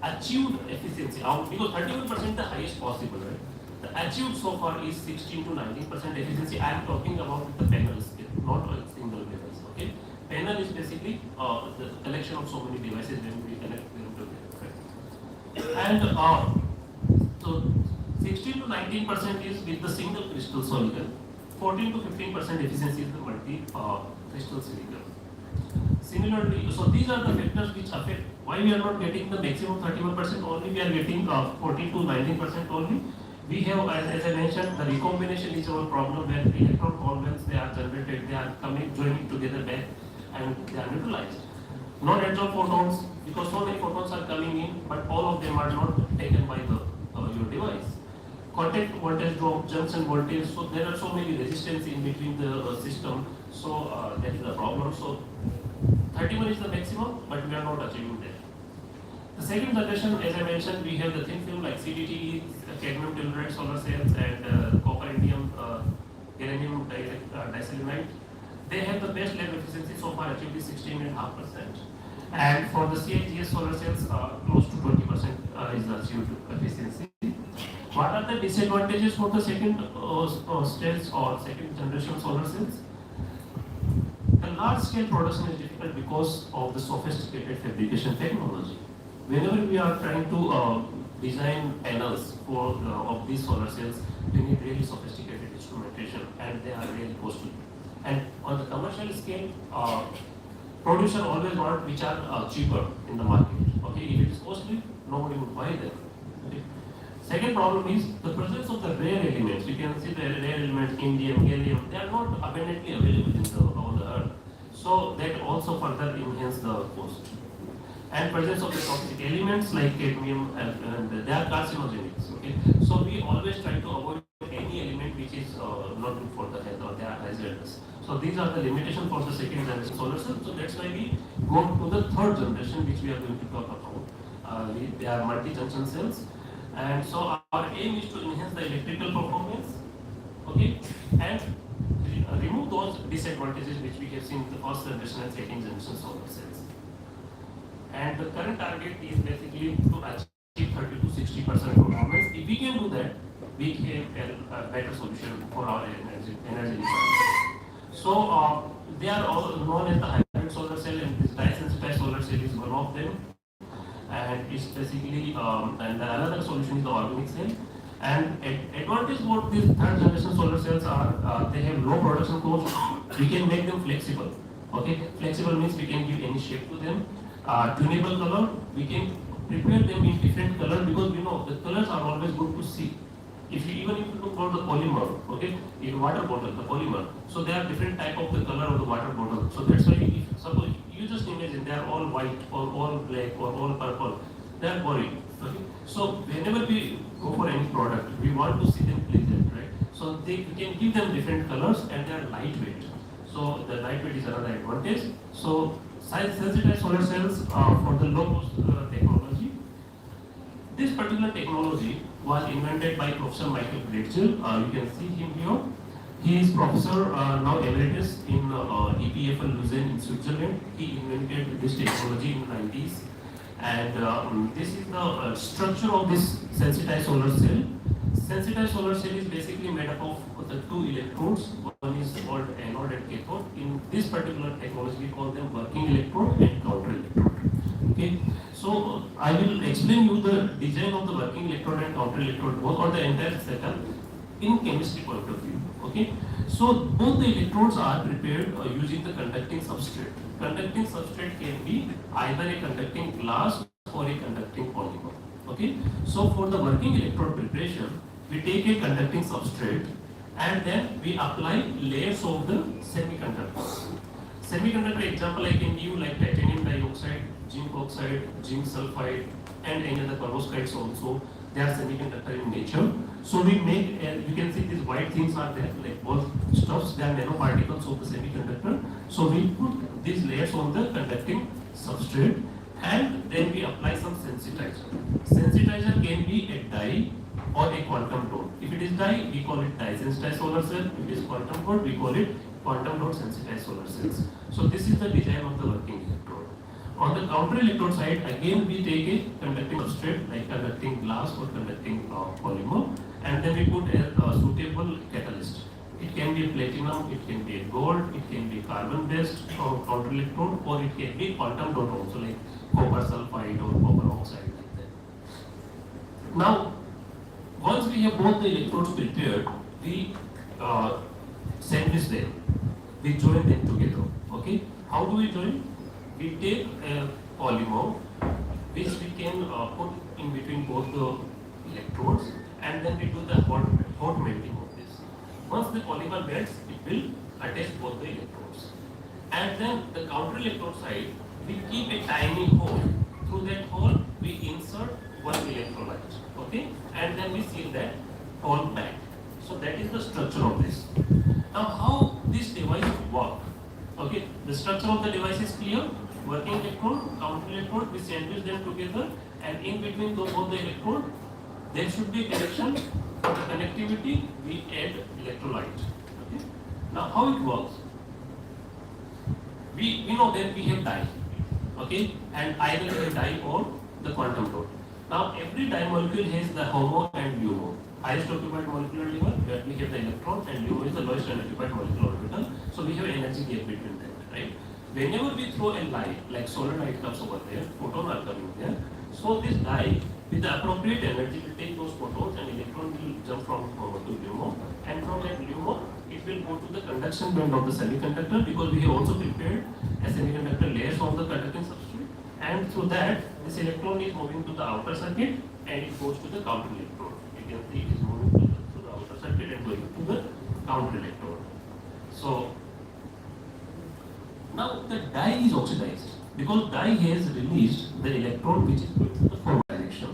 achieved efficiency, because 31% is the highest possible, right? The achieved so far is 16 to 19% efficiency. I am talking about the panel scale, not a single device. Okay, panel is basically the collection of so many devices when we connect them together. Right? And so 16 to 19% is with the single crystal silicon. 14 to 15% efficiency is the multi-crystal silicon. Similarly, so these are the factors which affect why we are not getting the maximum 31% only, we are getting 14 to 19% only. We have, as I mentioned, the recombination is our problem where electron hormones they are generated, they are joining together back and they are neutralized. Non-adsorption photons, because so many photons are coming in, but all of them are not taken by your device. Contact voltage drop, junction voltage, so there are so many resistance in between the system, so that is the problem. So 31 is the maximum, but we are not achieving that. The second generation, as I mentioned, we have the thin film like CDT, cadmium telluride solar cells, and copper indium gallium diselenite. They have the best lab efficiency so far, achieved is 16.5%. And for the CIGS solar cells, close to 20% is the achieved efficiency. What are the disadvantages for the second stage or second generation solar cells? The large scale production is difficult because of the sophisticated fabrication technology. Whenever we are trying to design panels of these solar cells, we need really sophisticated instrumentation and they are really costly. And on the commercial scale, producer always want which are cheaper in the market. Okay, if it is costly, nobody would buy them. Okay? Second problem is the presence of the rare elements. You can see the rare elements, indium, gallium, they are not abundantly available in on the earth. So that also further enhance the cost. And presence of the toxic elements like cadmium and they are carcinogenics. Okay, so we always try to avoid any element which is not good for the health or they are hazardous. So these are the limitations for the second generation solar cell. So that's why we go to the third generation, which we are going to talk about. They are multi-junction cells, and so our aim is to enhance the electrical performance. Okay, and remove those disadvantages which we have seen in the first generation and second generation solar cells. And the current target is basically to achieve 30 to 60% performance. If we can do that, we have a better solution for our energy requirements. So they are all known as the hybrid solar cell, and this dye-sensitized solar cell is one of them. And it's basically and another solution is the organic cell. And advantage what these third generation solar cells are, they have low production cost. We can make them flexible. Okay, flexible means we can give any shape to them. Tunable color, we can prepare them in different color, because we know the colors are always good to see. If you even if you look about the polymer, okay, in water bottle, the polymer, so there are different type of the color of the water bottle. So that's why if suppose you just imagine they are all white or all black or all purple, they are boring. Okay, so whenever we go for any product, we want to see them pleasant, right? So we can give them different colors and they are lightweight. So the lightweight is another advantage. So sensitized solar cells for the low cost technology. This particular technology was invented by Professor Michael Gretzel. You can see him here. He is professor now emeritus in EPFL Lausanne in Switzerland. He invented this technology in the 90s. And this is the structure of this sensitized solar cell. Sensitized solar cell is basically made up of the two electrodes. One is called anode and cathode. In this particular technology, we call them working electrode and counter electrode. Okay, so I will explain you the design of the working electrode and counter electrode, both or the entire setup in chemistry point of view. Okay, so both the electrodes are prepared using the conducting substrate. Conducting substrate can be either a conducting glass or a conducting polymer. Okay, so for the working electrode preparation, we take a conducting substrate and then we apply layers of the semiconductors. Semiconductor example I can give like titanium dioxide, zinc oxide, zinc sulfide, and any other perovskites also. They are semiconductor in nature. So we make, you can see these white things are there, like both stuffs, they are nanoparticles of the semiconductor. So we put these layers on the conducting substrate and then we apply some sensitizer. Sensitizer can be a dye or a quantum dot. If it is dye, we call it dye-sensitized solar cell. If it is quantum dot, we call it quantum dot sensitized solar cells. So this is the design of the working electrode. On the counter electrode side, again we take a conducting substrate like conducting glass or conducting polymer, and then we put a suitable catalyst. It can be platinum, it can be gold, it can be carbon-based counter electrode, or it can be quantum dot also like copper sulfide or copper oxide like that. Now, once we have both the electrodes prepared, we sandwich them. We join them together. Okay? How do we join? We take a polymer which we can put in between both the electrodes, and then we do the hot melting of this. Once the polymer melts, it will attach both the electrodes. And then the counter electrode side, we keep a tiny hole. Through that hole, we insert one electrolyte. Okay? And then we seal that hole back. So that is the structure of this. Now how this device works? Okay, the structure of the device is clear. Working electrode, counter electrode, we sandwich them together, and in between both the electrode, there should be a connection. For the connectivity, we add electrolyte. Okay? Now how it works? We know that we have dye. Okay, and either we have dye or the quantum dot. Now every dye molecule has the HOMO and LUMO. Highest occupied molecular level, where we have the electron, and LUMO is the lowest unoccupied molecular orbital. So we have energy gap between them, right? Whenever we throw a light, like solar light comes over there, photons are coming there. So this dye, with the appropriate energy, will take those photons and electron will jump from HOMO to LUMO, and from that LUMO, it will go to the conduction band of the semiconductor, because we have also prepared a semiconductor layers on the conducting substrate, and through that, this electron is moving to the outer circuit and it goes to the counter electrode. die is oxidized because die has released the electron which is going to the forward direction.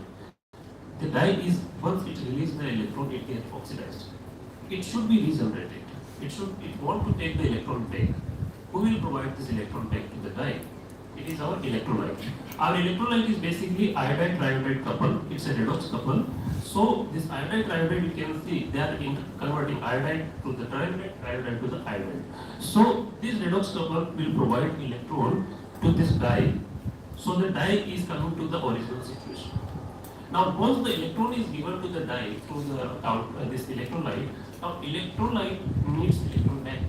The die is, once it releases the electron, it gets oxidized. It should be regenerated. It want to take the electron back. Who will provide this electron back to the die? It is our electrolyte. Our electrolyte is basically iodide triiodide couple. It's a redox couple. So this iodide triiodide, you can see they are converting iodide to the triiodide, triiodide to the iodide. So this redox couple will provide electron to this die. So the die is coming to the original situation. Now once the electron is given to the die through the this electrolyte, now electrolyte needs electron back.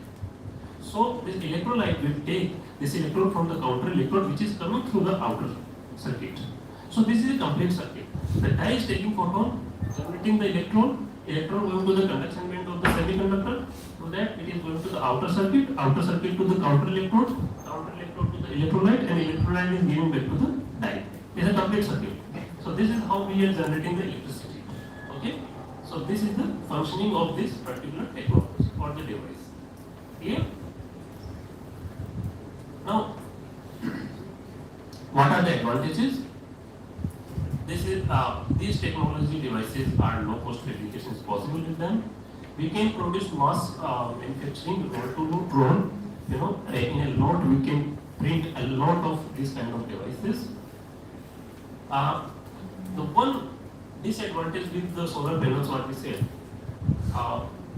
So this electrolyte will take this electron from the counter electrode which is coming through the outer circuit. So this is a complete circuit. The die is taking photon, generating the electron going to the conduction band of the semiconductor. So that it is going to the outer circuit to the counter electrode to the electrolyte, and electrolyte is giving back to the die. It is a complete circuit. So this is how we are generating the electricity. Okay. So this is the functioning of this particular technology or the device. Clear? Now, what are the advantages? This is these technology devices are low cost fabrication is possible with them. We can produce mass manufacturing roll to roll. You know, in a lot we can print a lot of these kind of devices. The one disadvantage with the solar panels, what we said,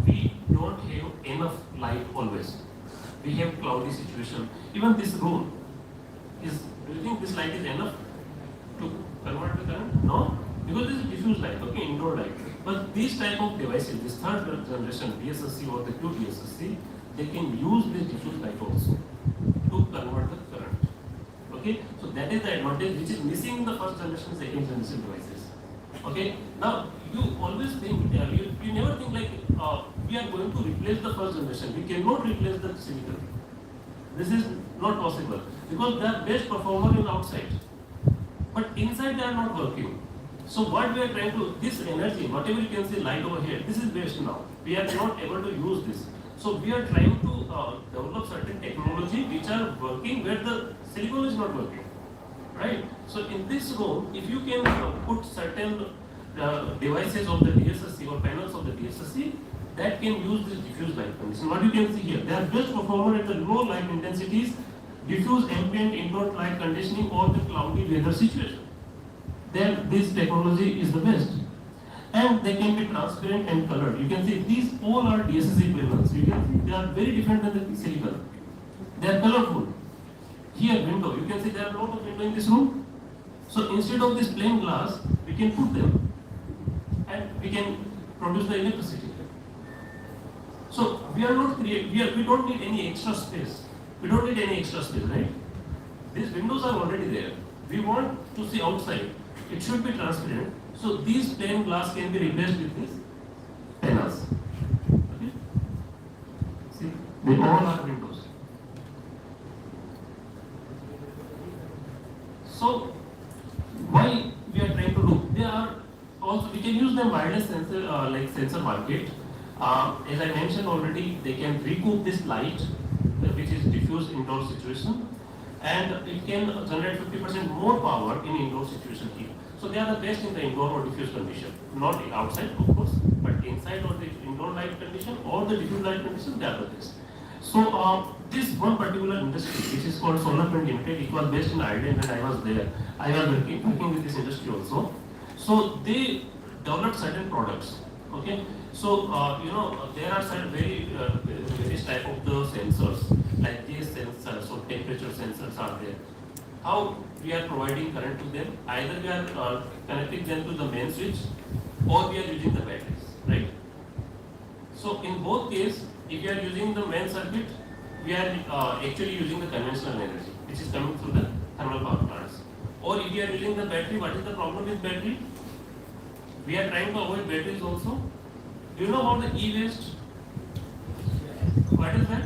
we don't have enough light always. We have cloudy situation. Even this room is, do you think this light is enough to convert the current? No, because this is diffuse light, okay, indoor light. But these type of devices, this third generation B.Sc or the Q-B.Sc, they can use this diffuse light also to convert the current. Okay, so that is the advantage which is missing in the first generation, second generation devices. Okay, now you always think, you never think like we are going to replace the first generation. We cannot replace the silicon. This is not possible because they are best performer in outside, but inside they are not working. So what we are trying to, this energy, whatever you can see light over here, this is waste now. We are not able to use this. So we are trying to develop certain technology which are working where the silicon is not working, right? So in this room, if you can put certain devices of the DSSC or panels of the DSSC that can use this diffuse light condition. What you can see here, they are best performer at the low light intensities, diffuse ambient indoor light conditioning or the cloudy weather situation. Then this technology is the best. And they can be transparent and colored. You can see these all are DSSC panels. You can see they are very different than the silicon. They are colorful. Here window, you can see there are a lot of window in this room. So instead of this plain glass, we can put them and we can produce the electricity. So we are not we don't need any extra space. We don't need any extra space, right? These windows are already there. We want to see outside. It should be transparent. So these plain glass can be replaced with these panels. Okay? See, they all are windows. So why we are trying to do? They are also, we can use them wireless sensor like sensor market. As I mentioned already, they can recoup this light which is diffuse indoor situation, and it can generate 50% more power in indoor situation here. So they are the best in the indoor or diffuse condition, not outside of course, but inside or the indoor light condition or the diffuse light condition, they are the best. So this one particular industry, which is called Solar Print Limited, it was based in Ireland and I was there. I was working with this industry also. So they developed certain products. Okay. So there are certain various type of the sensors, like these sensors, so temperature sensors are there. How we are providing current to them? Either we are connecting them to the main switch, or we are using the batteries, right? So in both cases, if we are using the main circuit, we are actually using the conventional energy, which is coming through the thermal power plants. Or if we are using the battery, what is the problem with battery? We are trying to avoid batteries also. Do you know about the e-waste? What is that?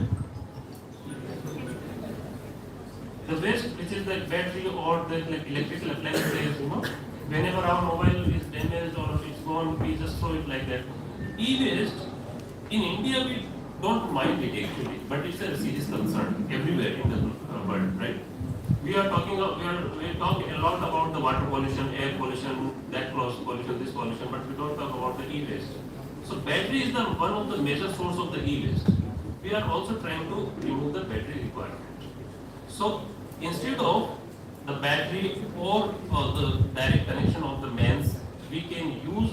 The waste, which is like battery or the like electrical appliances, whenever our mobile is damaged or it's gone, we just throw it like that. E-waste, in India we don't mind it actually, but it's a serious concern everywhere in the world, right? We talk a lot about the water pollution, air pollution, that pollution, this pollution, but we don't talk about the e-waste. So battery is one of the major source of the e-waste. We are also trying to remove the battery requirement. So instead of the battery or the direct connection of the mains, we can use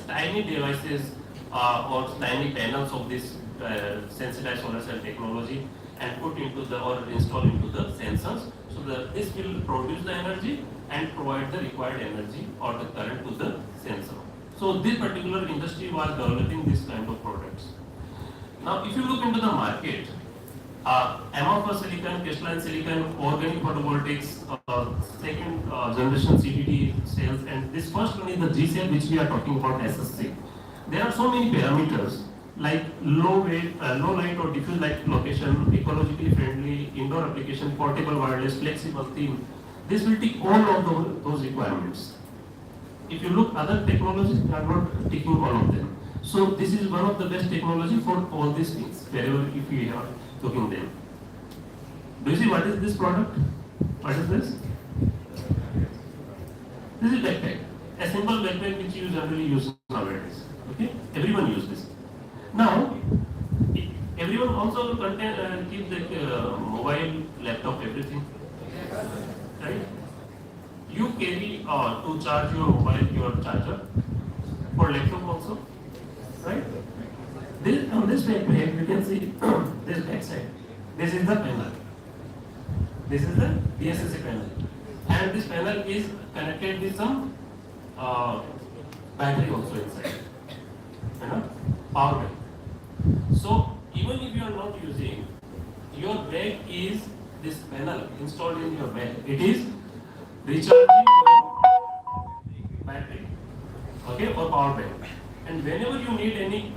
tiny devices or tiny panels of this sensitized solar cell technology and put into the or install into the sensors, so that this will produce the energy and provide the required energy or the current to the sensor. So this particular industry was developing this kind of products. Now if you look into the market, amorphous silicon, crystalline silicon, organic photovoltaics, second generation CDD cells, and this first one is the G cell, which we are talking about SSC. There are so many parameters like low weight, low light or diffuse light location, ecologically friendly, indoor application, portable wireless, flexible thin. This will tick all of those requirements. If you look other technologies, they are not ticking all of them. So this is one of the best technology for all these things, wherever if we are looking them. Do you see what is this product? What is this? This is backpack. A simple backpack which you generally use nowadays. Okay? Everyone uses this. Now, everyone also keep the mobile, laptop, everything. Right? You carry to charge your mobile, your charger, for laptop also. Right? On this backpack, you can see this back side. This is the panel. This is the DSSC panel. And this panel is connected with some battery also inside. Power bank. So even if you are not using, your bag is this panel installed in your bag. It is recharging your battery, okay, or power bank. And whenever you need any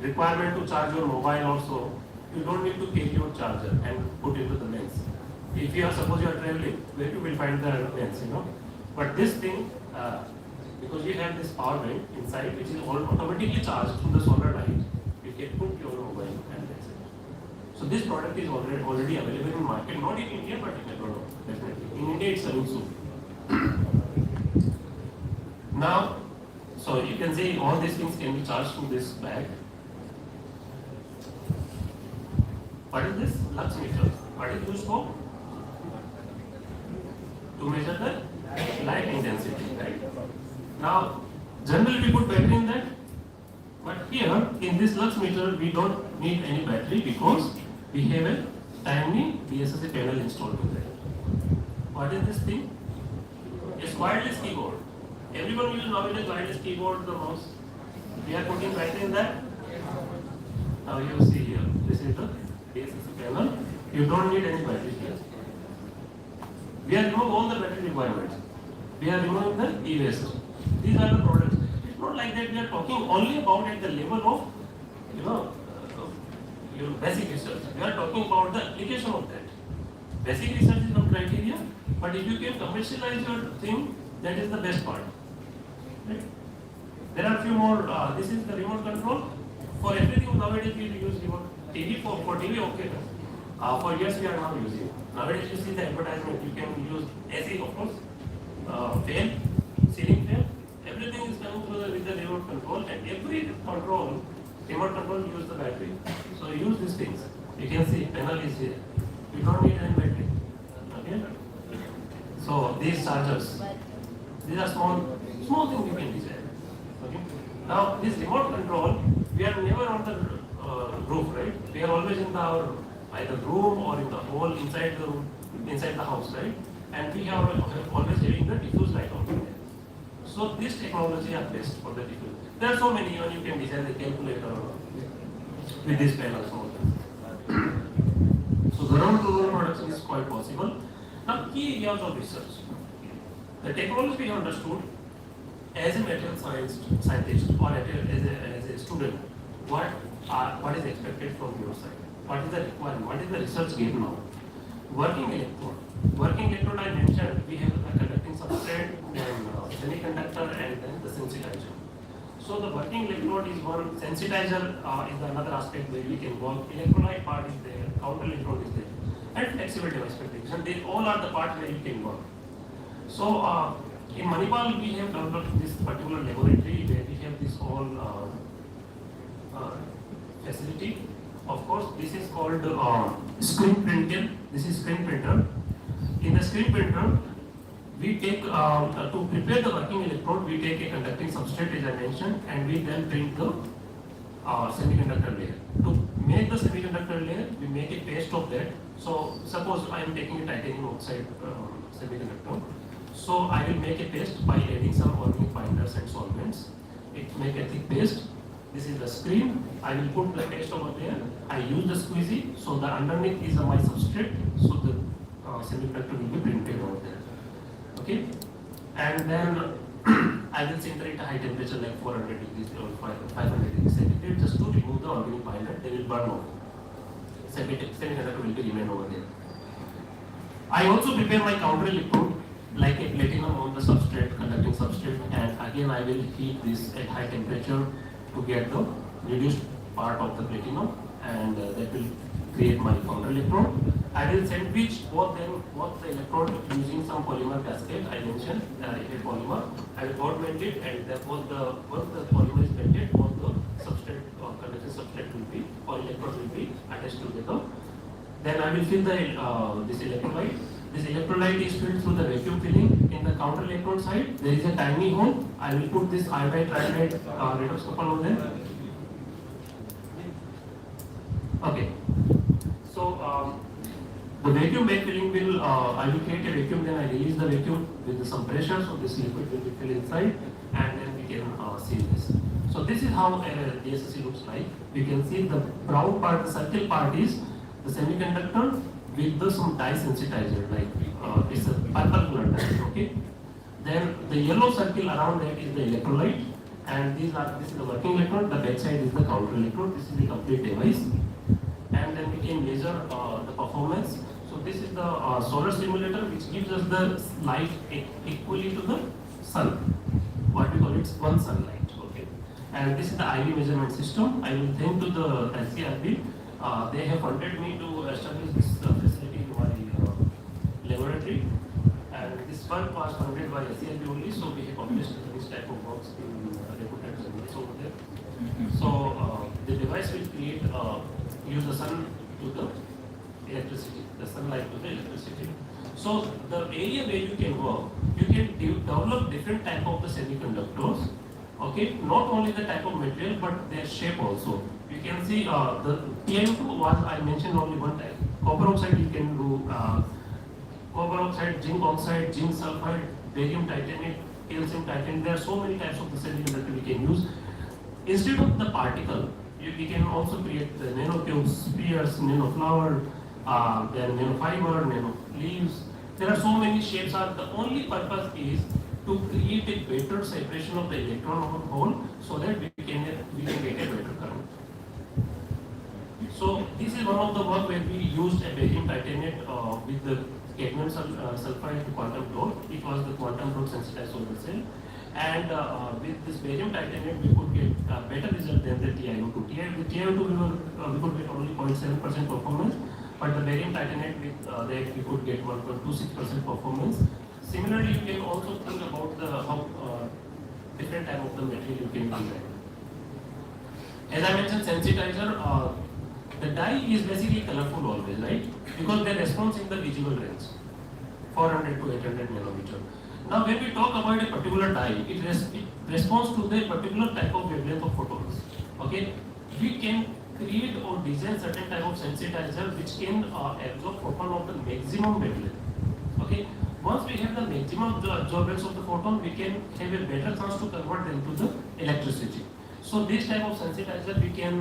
requirement to charge your mobile also, you don't need to take your charger and put into the lens. If you are suppose you are traveling, where you will find the lens, But this thing, because you have this power bank inside, which is automatically charged through the solar light, you can put your mobile and that's it. So this product is already available in market, not in India, but in abroad, definitely. In India, it's coming soon. Now, so you can say all these things can be charged through this bag. What is this? Lux meter. What is used for? To measure the light intensity, right? Now, generally we put battery in that, but here in this lux meter we don't need any battery because we have a tiny DSSC panel installed in there. What is this thing? It's wireless keyboard. Everyone uses nowadays wireless keyboard, the mouse. We are putting battery in that. Now you see here, this is the DSSC panel. You don't need any battery here. We are removing all the battery requirements. We are removing the e-waste. These are the products. It's not like that we are talking only about at the level of, your basic research. We are talking about the application of that. Basic research is one criteria, but if you can commercialize your thing, that is the best part. Right? There are a few more. This is the remote control. For everything nowadays we use remote. TV for TV, okay. For years we are now using. Nowadays you see the advertisement. You can use AC, of course, fan, ceiling fan. Everything is coming through with the remote control, and every control, remote control use the battery. So use these things. You can see panel is here. You don't need any battery. Okay. So these chargers, these are small things you can design. Okay. Now this remote control, we are never on the roof, right? We are always in our either room or in the hall inside the room, inside the house, right? And we are always having the diffuse light on there. So this technology are best for the diffuse. There are so many, you can design the calculator with this panel. So ground-to-ground production is quite possible. Now key areas of research. The technology we understood as a material scientist or as a student, what is expected from your side? What is the requirement? What is the research game now? Working electrode. Working electrode I mentioned, we have a conducting substrate, then semiconductor, and then the sensitizer. So the working electrode is one, sensitizer is another aspect where we can work, electrolyte part is there, counter electrode is there, and flexible device fabrication. They all are the parts where you can work. So in Manipal we have developed this particular laboratory where we have this all facility. Of course, this is called screen printer. This is screen printer. In the screen printer, we take to prepare the working electrode, we take a conducting substrate as I mentioned, and we then print the semiconductor layer. To make the semiconductor layer, we make a paste of that. So suppose I am taking a titanium oxide semiconductor. So I will make a paste by adding some organic binders and solvents. It make a thick paste. This is the screen. I will put the paste over there. I use the squeezy. So the underneath is my substrate. So the semiconductor will be printed over there. Okay. And then I will sinter it at high temperature like 400 degrees or 500 degrees centigrade just to remove the organic binder. They will burn off. Semiconductor will be remain over there. I also prepare my counter electrode like a platinum on the substrate, conducting substrate, and again I will heat this at high temperature to get the reduced part of the platinum, and that will create my counter electrode. I will sandwich both the electrode using some polymer cascade. I mentioned a polymer. I will hot melt it, and that once the polymer is melted, both the substrate or conducting substrate will be, or electrode will be attached together. Then I will fill the this electrolyte. This electrolyte is filled through the vacuum filling. In the counter electrode side, there is a tiny hole. I will put this iodide triodide redox couple over there. Okay. So the vacuum bag filling will, I will create a vacuum, then I release the vacuum with some pressure, so this liquid will be filled inside, and then we can seal this. So this is how the DSSC looks like. We can see the brown part, the circle part is the semiconductor with some dye sensitizer, like it's a purple color dye, okay? Then the yellow circle around that is the electrolyte, and this is the working electrode, the back side is the counter electrode, this is the complete device. And then we can measure the performance. So this is the solar simulator which gives us the light equally to the sun. What we call it one sunlight, okay? And this is the IV measurement system. I will thank to the NCIRC. They have funded me to establish this facility in my laboratory, and this work was funded by SCIRC only, so we have published this type of works in reputed journals over there. So the device will create, use the sun to the electricity, the sunlight to the electricity. So the area where you can work, you can develop different type of the semiconductors, okay, not only the type of material but their shape also. You can see the TiO2 was, I mentioned only one type. Copper oxide you can do, copper oxide, zinc oxide, zinc sulfide, barium titanate, calcium titanate. There are so many types of the semiconductor we can use. Instead of the particle, we can also create the nanotubes, spheres, nanoflower, then nanofiber, nano leaves. There are so many shapes. The only purpose is to create a better separation of the electron hole so that we can get a better current. So this is one of the work where we used a barium titanate with the cadmium sulfide quantum dot. It was the quantum dot sensitized solar cell. And with this barium titanate, we could get better result than the TiO2. The TiO2 we could get only 0.7% performance, but the barium titanate with that we could get 1.26% performance. Similarly, you can also think about the how different type of the material you can design. As I mentioned, sensitizer, the dye is basically colorful always, right? Because they response in the visible range, 400 to 800 nanometer. Now, when we talk about a particular dye, it responds to the particular type of wavelength of photons. Okay, we can create or design certain type of sensitizer which can absorb photon of the maximum wavelength. Okay, once we have the maximum absorbance of the photon, we can have a better chance to convert them to the electricity. So this type of sensitizer we can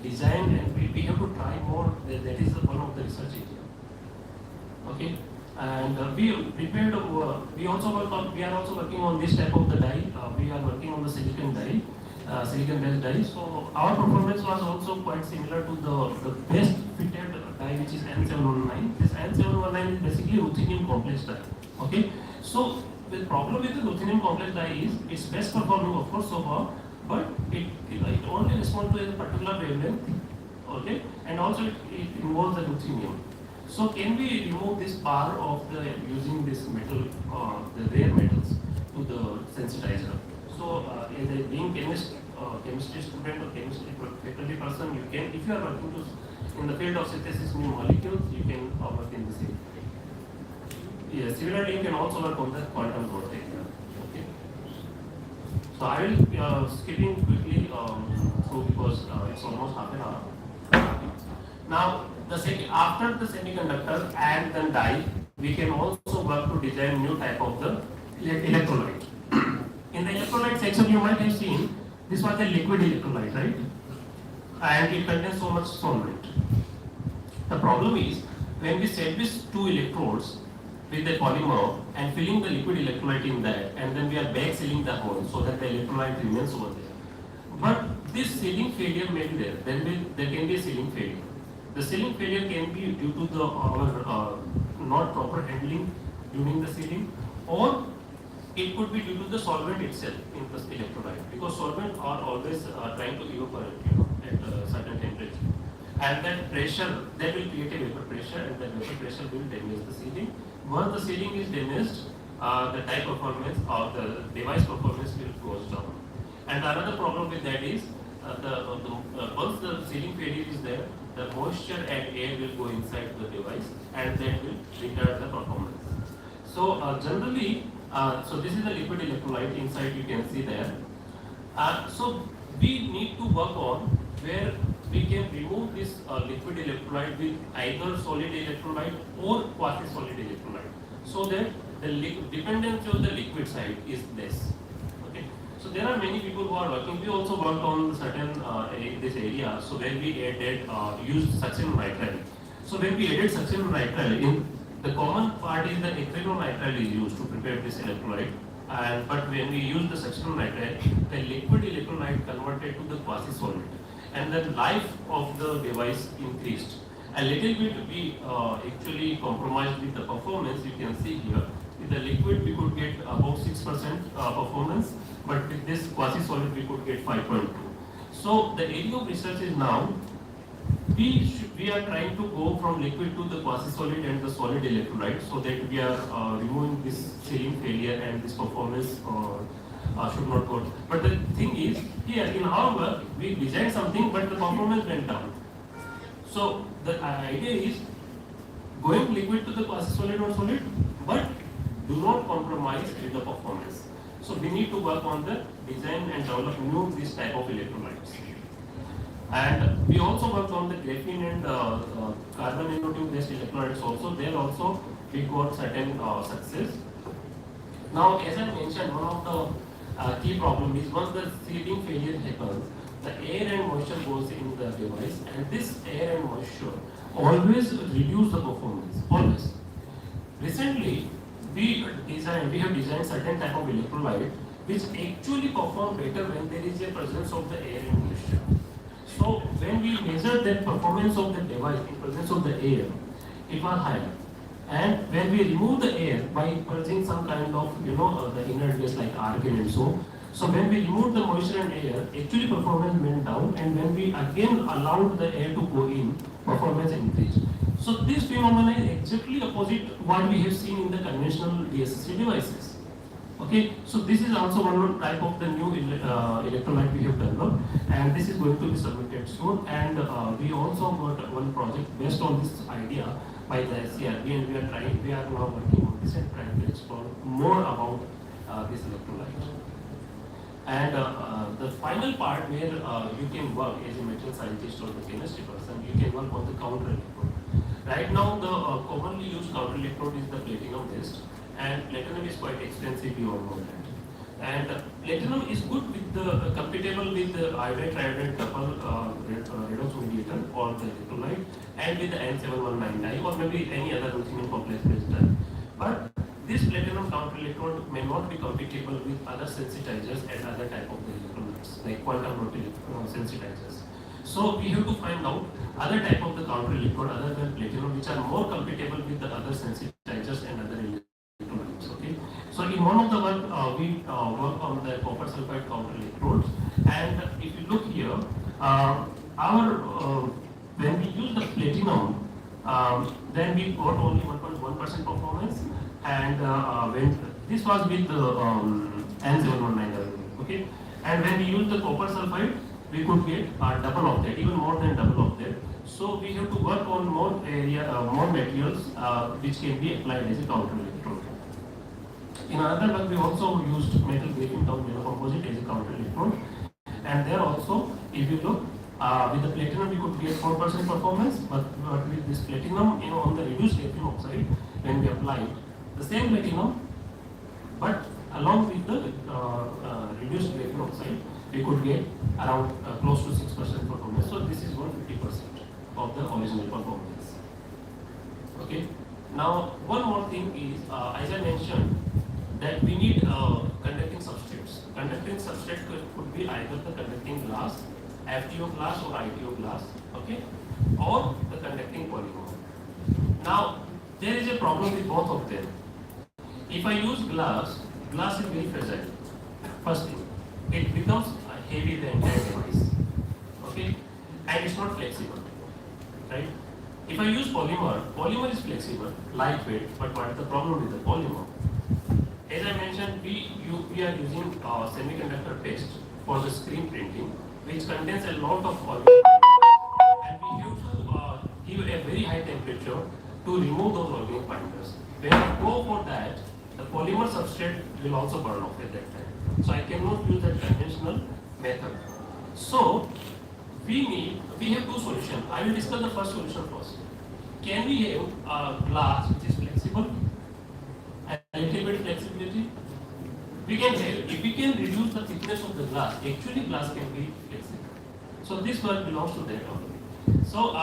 design, and we have to try more. That is one of the research area. Okay. And we prepared. We are also working on this type of the dye. We are working on the silicon dye, silicon-based dye. So our performance was also quite similar to the best fitted dye, which is N719. This N719 is basically ruthenium complex dye. Okay. So the problem with the ruthenium complex dye is it's best performing, of course, so far, but it only responds to a particular wavelength, okay, and also it involves the ruthenium. So can we remove this power of the using this metal, the rare metals, to the sensitizer? So as a being chemistry student or chemistry faculty person, you can, if you are working in the field of synthesis new molecules, you can work in the same. Yes, similarly, you can also work on the quantum growth area. Okay. So I will skipping quickly through because it's almost half an hour. Now, after the semiconductor and then die, we can also work to design new type of the electrolyte. In the electrolyte section, you might have seen this was a liquid electrolyte, right? And it contains so much solvent. The problem is when we set these two electrodes with the polymer and filling the liquid electrolyte in that, and then we are back sealing the hole so that the electrolyte remains over there. But this sealing failure may be there. There can be a sealing failure. The sealing failure can be due to the not proper handling during the sealing, or it could be due to the solvent itself in the electrolyte, because solvents are always trying to evaporate, at a certain temperature, and that pressure, that will create a vapor pressure, and that vapor pressure will damage the sealing. Once the sealing is damaged, the die performance or the device performance will goes down. And another problem with that is once the sealing failure is there, the moisture and air will go inside the device, and that will retard the performance. So generally, so this is the liquid electrolyte. Inside you can see there. So we need to work on where we can remove this liquid electrolyte with either solid electrolyte or quasi-solid electrolyte, so that the dependency on the liquid side is less. Okay. So there are many people who are working. We also worked on certain this area. So when we added used succinylnitrile. So when we added succinylnitrile, in the common part is that acrylonitrile is used to prepare this electrolyte. But when we use the succinylnitrile, the liquid electrolyte converted to the quasi-solid, and the life of the device increased. A little bit we actually compromised with the performance. You can see here, with the liquid we could get about 6% performance, but with this quasi-solid we could get 5.2. So the area of research is now, we are trying to go from liquid to the quasi-solid and the solid electrolyte, so that we are removing this sealing failure and this performance should not go. But the thing is, here in our work, we designed something, but the performance went down. So the idea is going liquid to the quasi-solid or solid, but do not compromise with the performance. So we need to work on the design and develop new this type of electrolytes. And we also worked on the graphene and carbon nanotube based electrolytes also. There also we got certain success. Now, as I mentioned, one of the key problem is once the sealing failure happens, the air and moisture goes in the device, and this air and moisture always reduce the performance, always. Recently, we have designed certain type of electrolyte which actually perform better when there is a presence of the air and moisture. So when we measure the performance of the device in presence of the air, it was higher. And when we remove the air by purging some kind of, the inert gas like argon and so when we remove the moisture and air, actually performance went down, and when we again allowed the air to go in, performance increased. So this phenomenon is exactly opposite what we have seen in the conventional DSC devices. Okay, so this is also one type of the new electrolyte we have developed, and this is going to be submitted soon. And we also got one project based on this idea by the NCIRC, and we are now working on this and trying to explore more about this electrolyte. And the final part where you can work as a material scientist or the chemistry person, you can work on the counter electrode. Right now, the commonly used counter electrode is the platinum based, and platinum is quite expensive, you all know that. And platinum is good with the compatible with the iodide triiodide couple redox mediator or the electrolyte, and with the N719 or maybe any other ruthenium complex based dye. But this platinum counter electrode may not be compatible with other sensitizers and other type of the electrolytes like quantum dot sensitizers. So we have to find out other type of the counter electrode other than platinum which are more compatible with the other sensitizers and other electrolytes. Okay. So in one of the work we work on the copper sulfide counter electrodes, And if you look here, when we use the platinum, then we got only 1.1% performance, and when this was with the N719, okay. And when we use the copper sulfide, we could get double of that, even more than double of that. So we have to work on more materials which can be applied as a counter electrode. In another work, we also used metal graphene down composite as a counter electrode, and there also, if you look, with the platinum we could get 4% performance, but with this platinum, on the reduced graphene oxide, when we applied the same platinum, but along with the reduced graphene oxide, we could get around close to 6% performance. So this is 150% of the original performance. Okay. Now one more thing is, as I mentioned, that we need conducting substrates. Conducting substrate could be either the conducting glass, FTO glass or ITO glass, okay, or the conducting polymer. Now there is a problem with both of them. If I use glass is very fragile. First thing, it becomes heavy, the entire device, okay, and it's not flexible, right? If I use polymer is flexible, lightweight, but what is the problem with the polymer? As I mentioned, we are using semiconductor paste for the screen printing, which contains a lot of organic binders, and we have to give a very high temperature to remove those organic binders. When I go for that, the polymer substrate will also burn off at that time. So I cannot use that conventional method. So we have two solutions. I will discuss the first solution first. Can we have glass which is flexible? A little bit flexibility. We can have, if we can reduce the thickness of the glass, actually glass can be flexible. So this work belongs to that only. So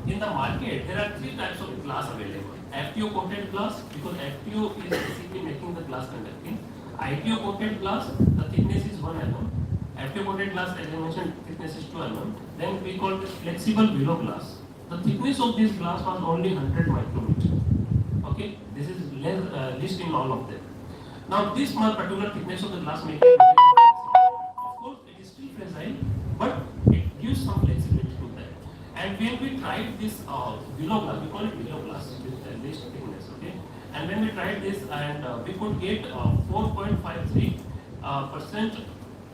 in the market, there are three types of glass available. FTO coated glass, because FTO is basically making the glass conducting. ITO coated glass, the thickness is 1 mm. FTO coated glass, as I mentioned, thickness is 2 mm. Then we call this flexible willow glass. The thickness of this glass was only 100 micrometer. Okay, this is least in all of them. Now this particular thickness of the glass makes it very flexible. Of course, it is still fragile, but it gives some flexibility to that. And when we tried this willow glass, we call it willow glass with the least thickness. Okay, and when we tried this, and we could get 4.53%.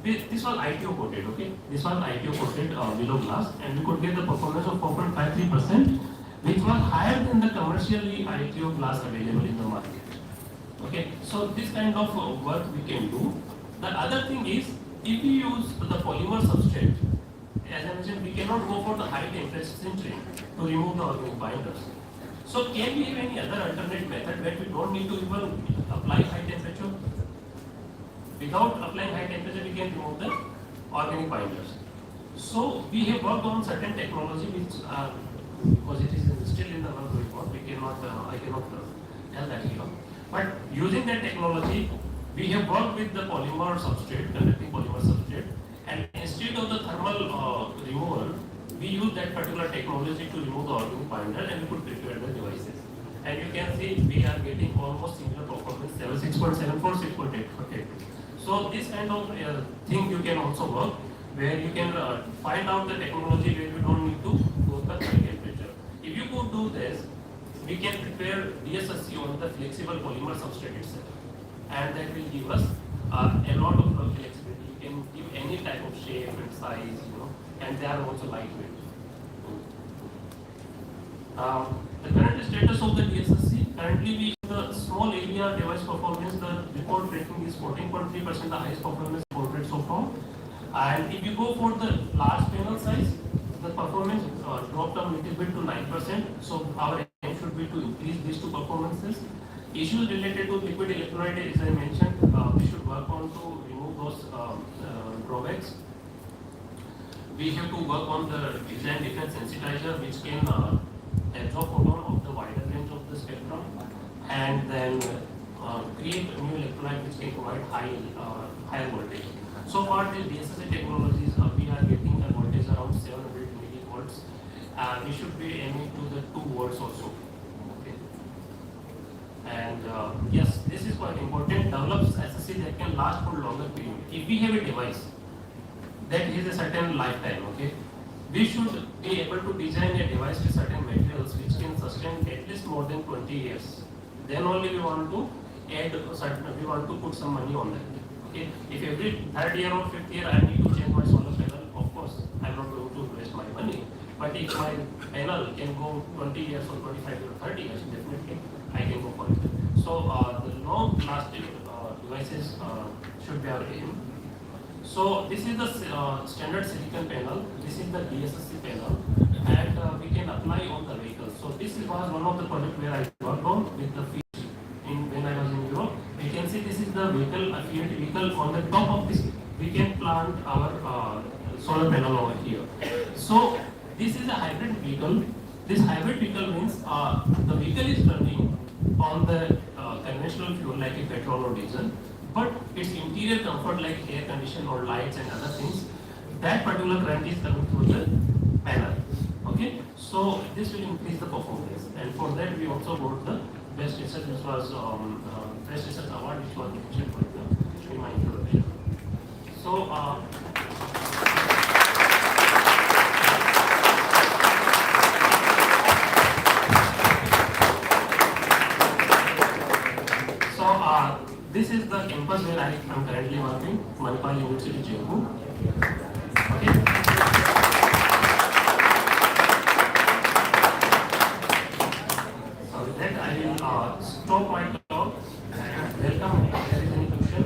This was ITO coated. Okay, this was ITO coated willow glass, and we could get the performance of 4.53%, which was higher than the commercially ITO glass available in the market. Okay, so this kind of work we can do. The other thing is, if we use the polymer substrate, as I mentioned, we cannot go for the high temperature sintering to remove the organic binders. So can we have any other alternate method where we don't need to even apply high temperature? Without applying high temperature, we can remove the organic binders. So we have worked on certain technology which because it is still in the work report, we cannot, I cannot tell that here. But using that technology, we have worked with the polymer substrate, conducting polymer substrate, and instead of the thermal removal, we use that particular technology to remove the organic binder, and we could prepare the devices. And you can see we are getting almost similar performance, 6.74, 6.8. So this kind of thing you can also work, where you can find out the technology where you don't need to go to high temperature. If you could do this, we can prepare DSSC on the flexible polymer substrate itself, and that will give us a lot of flexibility. You can give any type of shape and size, and they are also lightweight. The current status of the DSSC, currently we have the small area device performance, the report rating is 14.3%, the highest performance reported so far. And if you go for the large panel size, the performance dropped down a little bit to 9%. So our aim should be to increase these two performances. Issues related to liquid electrolyte, as I mentioned, we should work on to remove those drawbacks. We have to work on the design difference sensitizer, which can absorb photon of the wider range of the spectrum, and then create a new electrolyte which can provide higher voltage. So far, the DSSC technologies, we are getting a voltage around 700 millivolts. We should be aiming to the 2 volts or so. Okay. And yes, this is quite important. Develops SSC that can last for longer period. If we have a device that is a certain lifetime. Okay, we should be able to design a device with certain materials which can sustain at least more than 20 years. Then only we want to add certain, we want to put some money on that. Okay, if every third year or fifth year I need to change my solar panel, of course I'm not going to waste my money. But if my panel can go 20 years or 25 or 30 years, definitely I can go for it. So the long-lasting devices should be our aim. So this is the standard silicon panel. This is the DSSC panel, and we can apply on the vehicles. So this was one of the projects where I worked on with the fish when I was in Europe. You can see this is the vehicle, a Fiat vehicle. On the top of this, we can plant our solar panel over here. So this is a hybrid vehicle. This hybrid vehicle means the vehicle is running on the conventional fuel like a petrol or diesel, but its interior comfort like air condition or lights and other things, that particular current is coming through the panel. Okay, so this will increase the performance, and for that we also got the best research, which was best research award, which was mentioned in my introduction. So this is the campus where I am currently working, Manipal University, Jaipur. Okay. So with that, I will stop my talk and welcome if there is any question.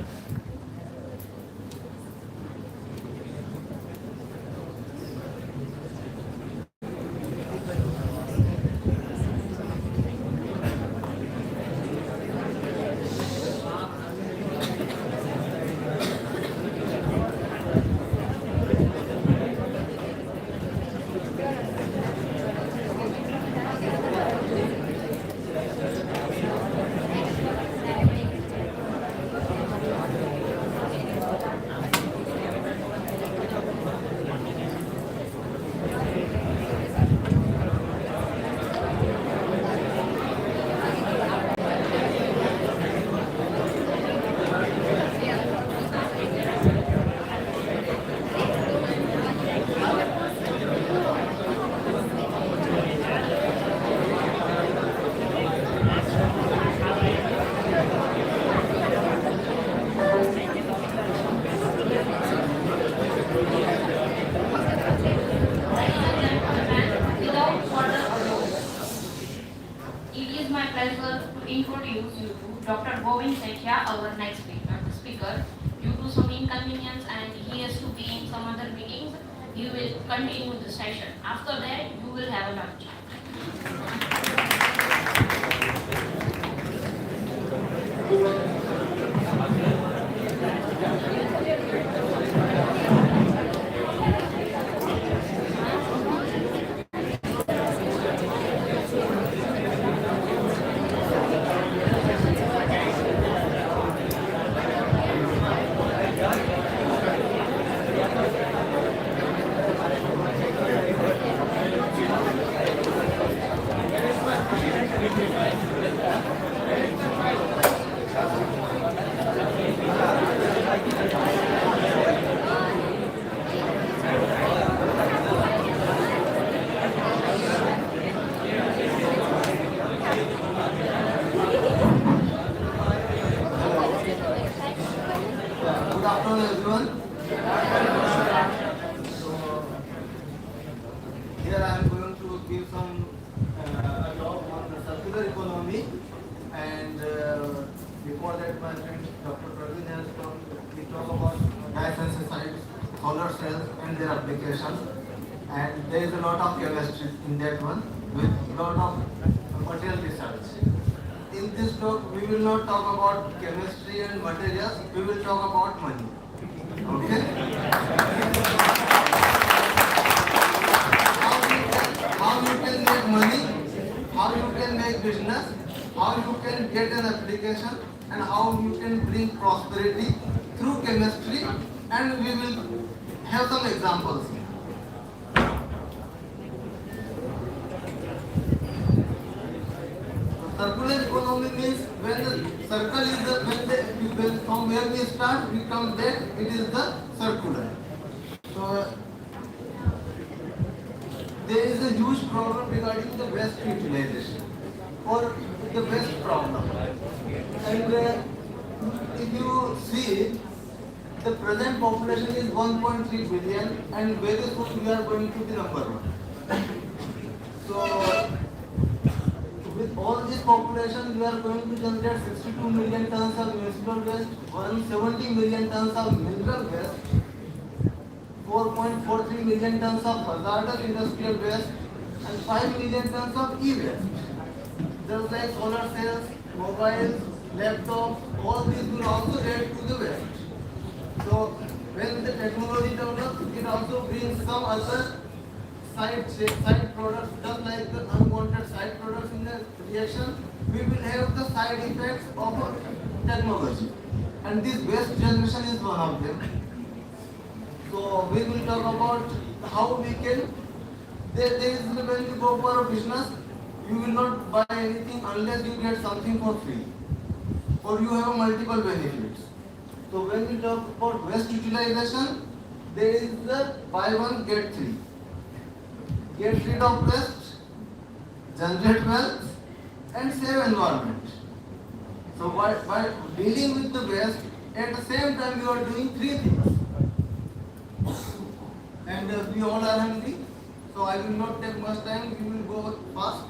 Introduce you to Dr. Govind Sethia, our next speaker. Due to some inconvenience and he has to be in some other meetings, he will continue the session. After that, you will have a lunch. Good afternoon, everyone. So, here I am going to give some talk on the circular economy, and before that, my friend Dr. Praveen has come. We talk about dye-sensitized solar cells and their applications, and there is a lot of chemistry in that one with a lot of material research. In this talk, we will not talk about chemistry and materials, we will talk about money. Okay? How you can make money, how you can make business, how you can get an application, and how you can bring prosperity through chemistry, and we will have some examples. Circular economy means when the circle is when from where we start, we come there, it is the circular. So So there is a huge problem regarding the waste utilization or the waste problem. And if you see, the present population is 1.3 billion and very soon we are going to be number one. So with all this population, we are going to generate 62 million tons of municipal waste, 170 million tons of mineral waste, 4.43 million tons of hazardous industrial waste, and 5 million tons of e-waste. Just like solar cells, mobiles, laptops, all these will also add to the waste. So when the technology develops, it also brings some other side products, just like the unwanted side products in the reaction. We will have the side effects of technology, and this waste generation is one of them. So we will talk about how we can. There is when you go for a business, you will not buy anything unless you get something for free, or you have multiple benefits. So when we talk about waste utilization, there is the buy one get three. Get rid of waste, generate wealth, and save environment. So by dealing with the waste, at the same time you are doing three things. And we all are hungry, so I will not take much time, we will go fast.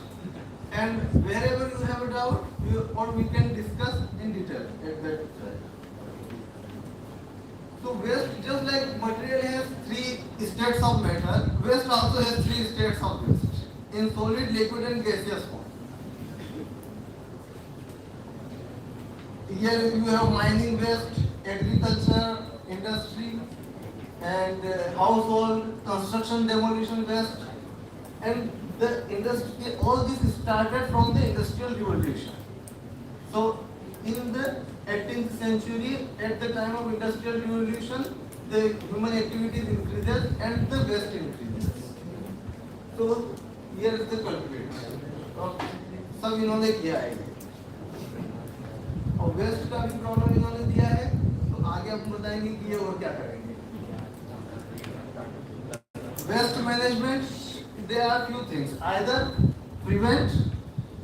And wherever you have a doubt, we can discuss in detail at that time. So waste, just like material has three states of matter, waste also has three states of waste, in solid, liquid and gaseous form. Here you have mining waste, agriculture, industry, and household, construction, demolition waste, and the industry. All this started from the industrial revolution. So in the 18th century, at the time of industrial revolution, the human activities increases and the waste increases. So here is the culprit. सब इन्होंने किया है और waste का भी problem इन्होंने दिया है, तो आगे आप बताएंगे कि ये और क्या करेंगे. Waste management, there are few things. Either prevent,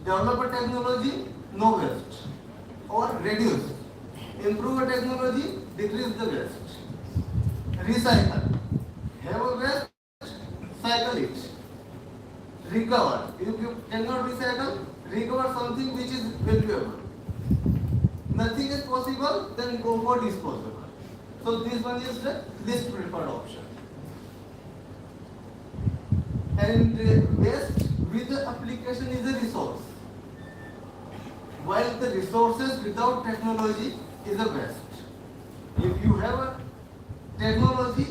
develop a technology, no waste, or reduce, improve a technology, decrease the waste. Recycle, have a waste, cycle it. Recover, if you cannot recycle, recover something which is valuable. Nothing is possible, then go for disposal. So this one is the least preferred option. And waste with the application is a resource, while the resources without technology is a waste. If you have a technology,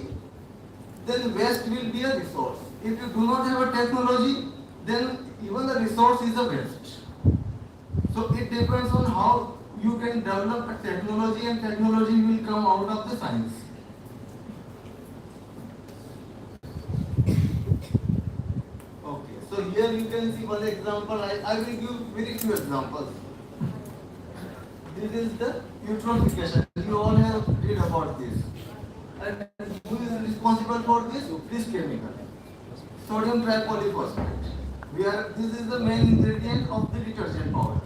then waste will be a resource. If you do not have a technology, then even the resource is a waste. So it depends on how you can develop a technology, and technology will come out of the science. Okay, so here you can see one example. I will give very few examples. This is the eutrophication. You all have read about this. And who is responsible for this? This chemical, sodium tripolyphosphate. This is the main ingredient of the detergent powder.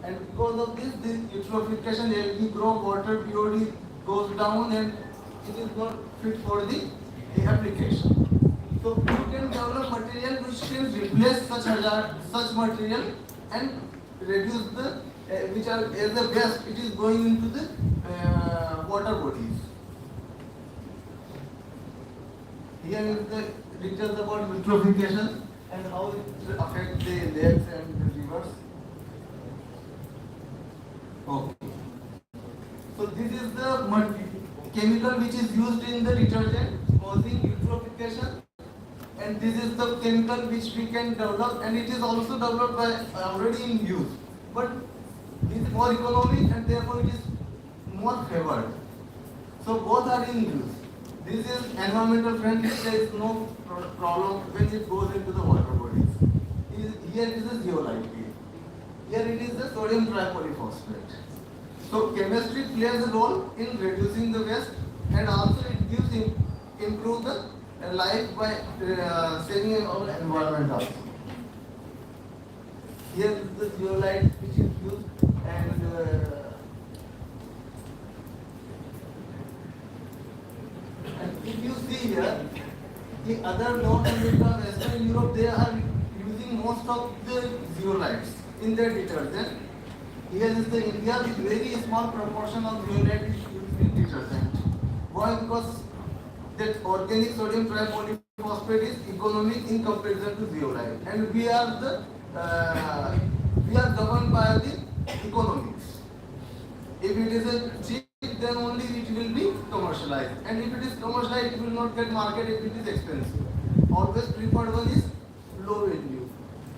And because of this eutrophication, algae grow, water purity goes down, and it is not fit for the application. So you can develop material which can replace such material and reduce the which are as a waste. It is going into the water bodies. Here is the details about eutrophication and how it affects the lakes and the rivers. Okay. So this is the chemical which is used in the detergent causing eutrophication, and this is the chemical which we can develop, and it is also developed by already in use. But it is more economic and therefore it is more favored. So both are in use. This is environmental friendly, there is no problem when it goes into the water bodies. Here it is a zeolite. Here it is the sodium tripolyphosphate. So chemistry plays a role in reducing the waste, and also it gives improve the life by saving our environment also. Here is the zeolite which is used, and if you see here, the other North America, Western Europe, they are using most of the zeolites in their detergent. Here is the India with very small proportion of zeolite is used in detergent. Why? Because that organic sodium tripolyphosphate is economic in comparison to zeolite, and we are governed by the economics. If it is a cheap, then only it will be commercialized, and if it is commercialized, it will not get market if it is expensive. Always preferred one is low value,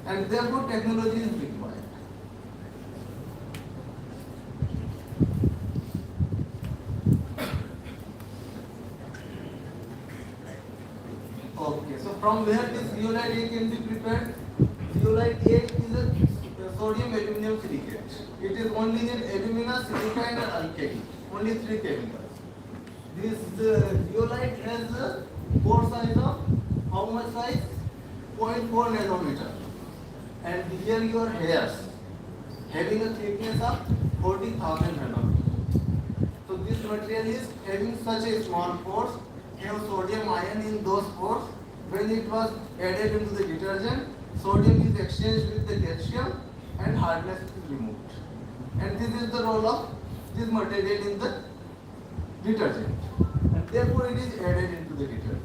and therefore technology is required. Okay, so from where this zeolite A can be prepared? Zeolite A is a sodium aluminum silicate. It is only in alumina, silica and alkali. Only 3 chemicals. This zeolite has a pore size of how much size? 0.4 nanometer. And here your hairs having a thickness of 40,000 nanometer. So this material is having such a small pores, have sodium ion in those pores. When it was added into the detergent, sodium is exchanged with the calcium and hardness is removed. And this is the role of this material in the detergent. And therefore it is added into the detergent.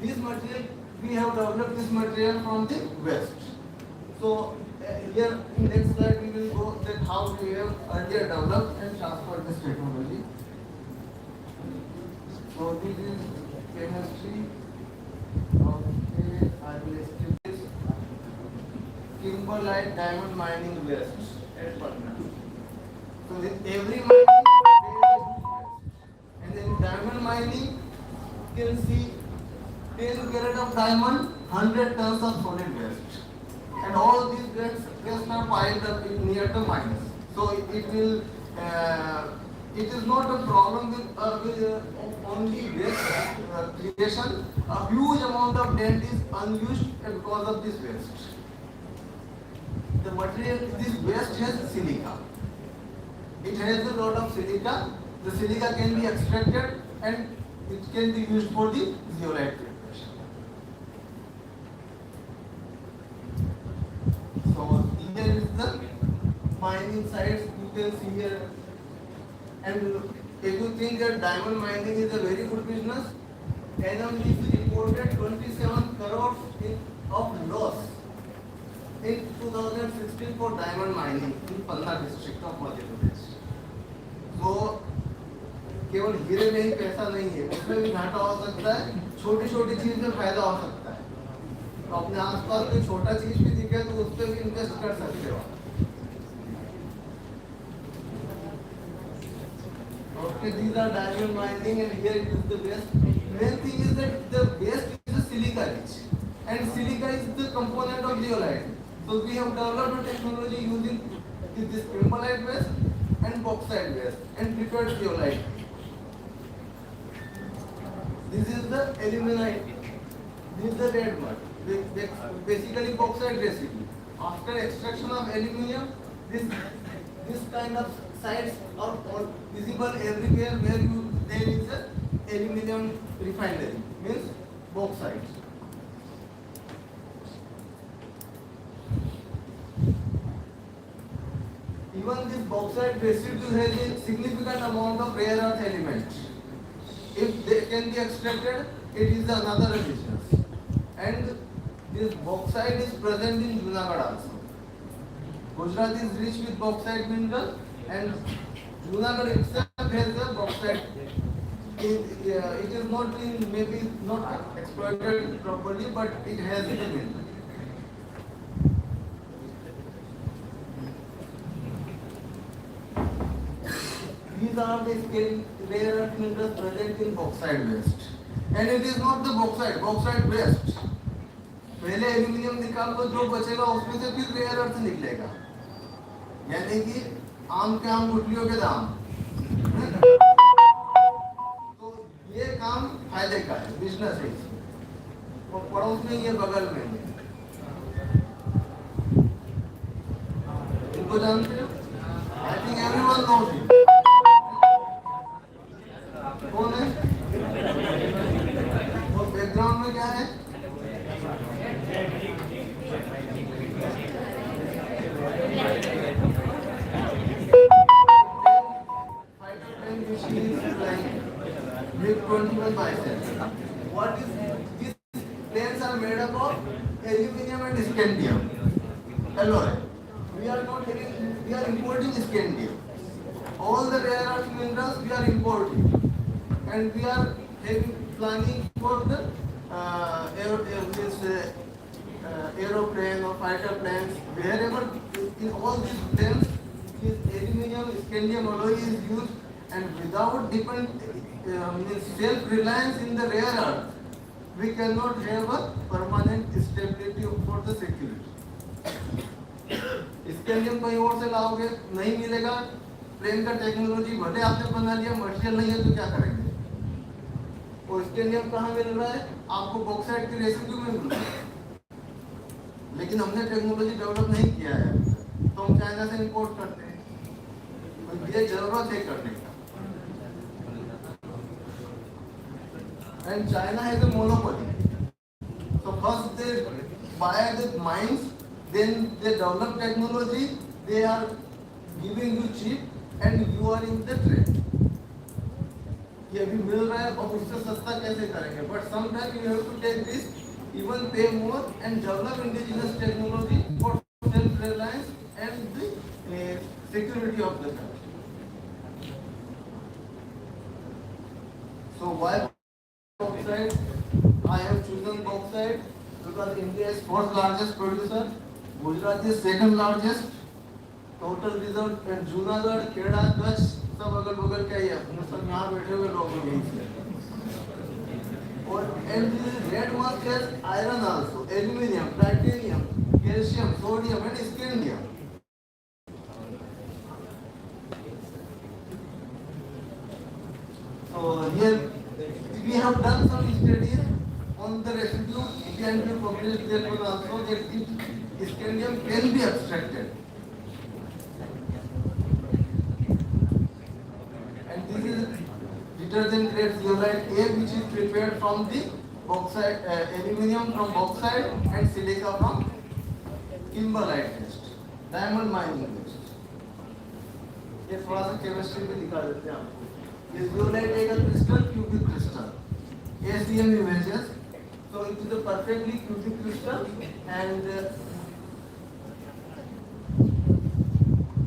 This material, we have developed this material from the West. So here in next slide we will go that how we have earlier developed and transferred this technology. So this is chemistry. Okay, I will skip this. Kimberlite diamond mining west at Patna. So with every mining, there is west. And in diamond mining, you can see 10 carat of diamond, 100 tons of solid waste. And all these waste are piled up near the mines. So it will. It is not a problem with only waste creation. A huge amount of dent is unused because of this waste. The material, this waste has silica. It has a lot of silica. The silica can be extracted and it can be used for the zeolite preparation. So here is the mining sites. You can see here. And if you think that diamond mining is a very good business, NMDC reported 27 crores of loss in 2016 for diamond mining in Patna district of Madhya Pradesh. So केवल हीरे में ही पैसा नहीं है, उसमें भी घाटा हो सकता है, छोटी छोटी चीज में फायदा हो सकता है. तो अपने आसपास कोई छोटा चीज भी दिखे तो उस पर भी इन्वेस्ट कर सकते हो. Okay, these are diamond mining and here it is the waste. Main thing is that the waste is a silica rich and silica is the component of zeolite. So we have developed a technology using this kimberlite waste and bauxite waste and prepared zeolite. This is the aluminite. This is the red mud. Basically bauxite residue. After extraction of aluminium, this kind of sites are all visible everywhere where there is a aluminum refinery, means bauxite. Even this bauxite residue has a significant amount of rare earth elements. If they can be extracted, it is another business. And this bauxite is present in Junagadh also. Gujarat is rich with bauxite mineral and Junagadh itself has a bauxite. It is not maybe not exploited properly, but it has the mineral. These are the rare earth minerals present in bauxite waste. And it is not the bauxite waste. पहले aluminium निकाल लो, जो बचेगा उसमें से फिर rare earth निकलेगा. यानी कि आम के आम गुठलियों के दाम. तो ये काम फायदे का है, बिजनेस है, वो पड़ोस में ये बगल में है, इनको जानते हो? I think everyone knows him. कौन है? और बैकग्राउंड में क्या है? Fighter plane which he is flying with 21 biceps. What is these planes are made up of aluminum and scandium alloy. We are not having, we are importing scandium. All the rare earth minerals we are importing, and we are having planning for the aeroplane or fighter planes. Wherever in all these planes, this aluminum scandium alloy is used, and without self-reliance in the rare earth, we cannot have a permanent stability for the security. Scandium कहीं और से लाओगे नहीं मिलेगा, plane का technology भले आपने बना लिया, मटेरियल नहीं है तो क्या करेंगे? और स्कैंडियम कहाँ मिल रहा है? आपको बॉक्साइट के रेसिड्यू में मिल रहा है, लेकिन हमने टेक्नोलॉजी डेवलप नहीं किया है, तो हम चाइना से इंपोर्ट करते हैं। तो ये जरूरत है करने का। And China has a monopoly. So first they buy the mines, then they develop technology, they are giving you cheap, and you are in the trade. ये अभी मिल रहा है और उससे सस्ता कैसे करेंगे? But sometimes you have to take risk, even pay more, and develop indigenous technology for self-reliance and the security of the country. So why bauxite? I have chosen bauxite because India is fourth largest producer, Gujarat is second largest, total reserve, and Junagadh, Kheda, Kutch सब अगल बगल क्या ही है, सब यहाँ बैठे हुए लोग यहीं से। और and this red must has iron also, aluminium, titanium, calcium, sodium, and scandium. So here we have done some studies on the residue, and we published that one also, that scandium can be extracted. And this is detergent grade zeolite A, which is prepared from the bauxite, aluminium from bauxite, and silica from kimberlite waste, diamond mining waste. ये थोड़ा सा chemistry में दिखा देते हैं आपको। ये zeolite is a crystal, cubic crystal, ACM images. So it is a perfectly cubic crystal, and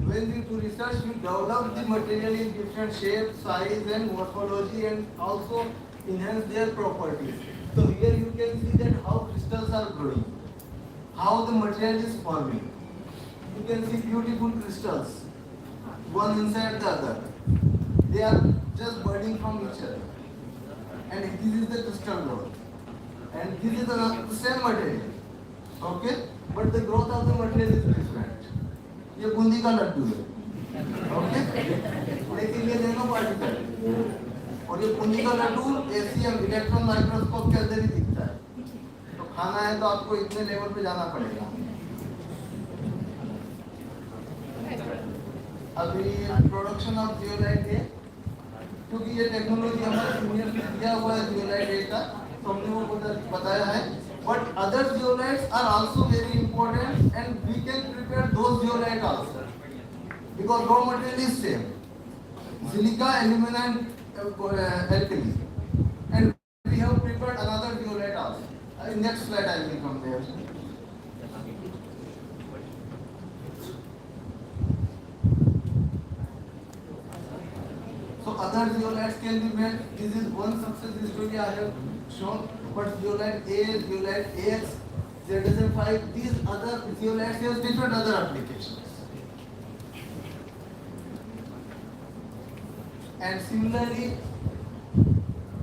when we do research, we develop the material in different shapes, size, and morphology, and also enhance their properties. So here you can see that how crystals are growing, how the material is forming. You can see beautiful crystals, one inside the other. They are just budding from each other, and this is the crystal growth, and this is the same material, okay, but the growth of the material is different. ये बूंदी का लड्डू है, okay, लेकिन ये nano particle है, और ये बूंदी का Laddu ACM electron microscope के अंदर ही दिखता है। तो खाना है तो आपको इतने लेवल पे जाना पड़ेगा। अभी प्रोडक्शन ऑफ जियोलाइट है, क्योंकि ये टेक्नोलॉजी हमारे सीनियर ने दिया हुआ है जियोलाइट का, तो हमने वो बताया है। But other zeolites are also very important, and we can prepare those zeolite also, because raw material is same, silica, alumina, and alkali, and we have prepared another zeolite also. Next slide I will come there. So other zeolites can be made. This is one success story I have shown. But zeolite A, zeolite AX, ZSM5, these other zeolites have different other applications. And similarly,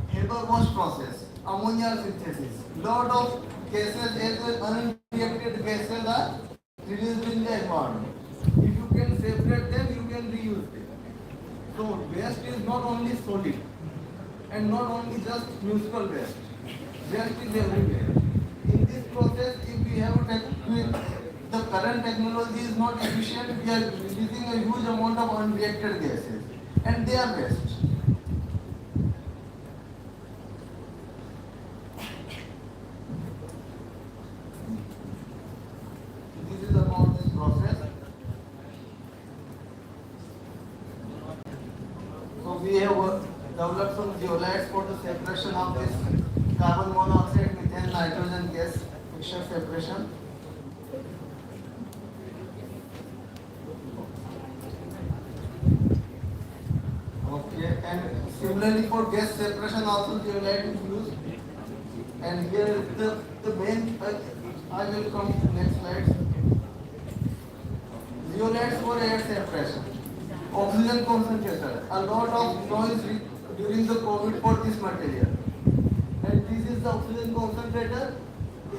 Haber-Bosch process, ammonia synthesis, lot of gases as unreacted gases are released in the environment. If you can separate them, you can reuse them. So waste is not only solid, and not only just municipal waste. Waste is everywhere. In this process, if we have the current technology is not efficient, we are releasing a huge amount of unreacted gases, and they are waste. This is about this process. So we have developed some zeolites for the separation of this carbon monoxide, methane, nitrogen gas mixture separation. Okay, and similarly for gas separation also zeolite is used. And here is the main, I will come to next slide. Zeolites for air separation. Oxygen concentrator. A lot of noise during the COVID for this material. And this is the oxygen concentrator.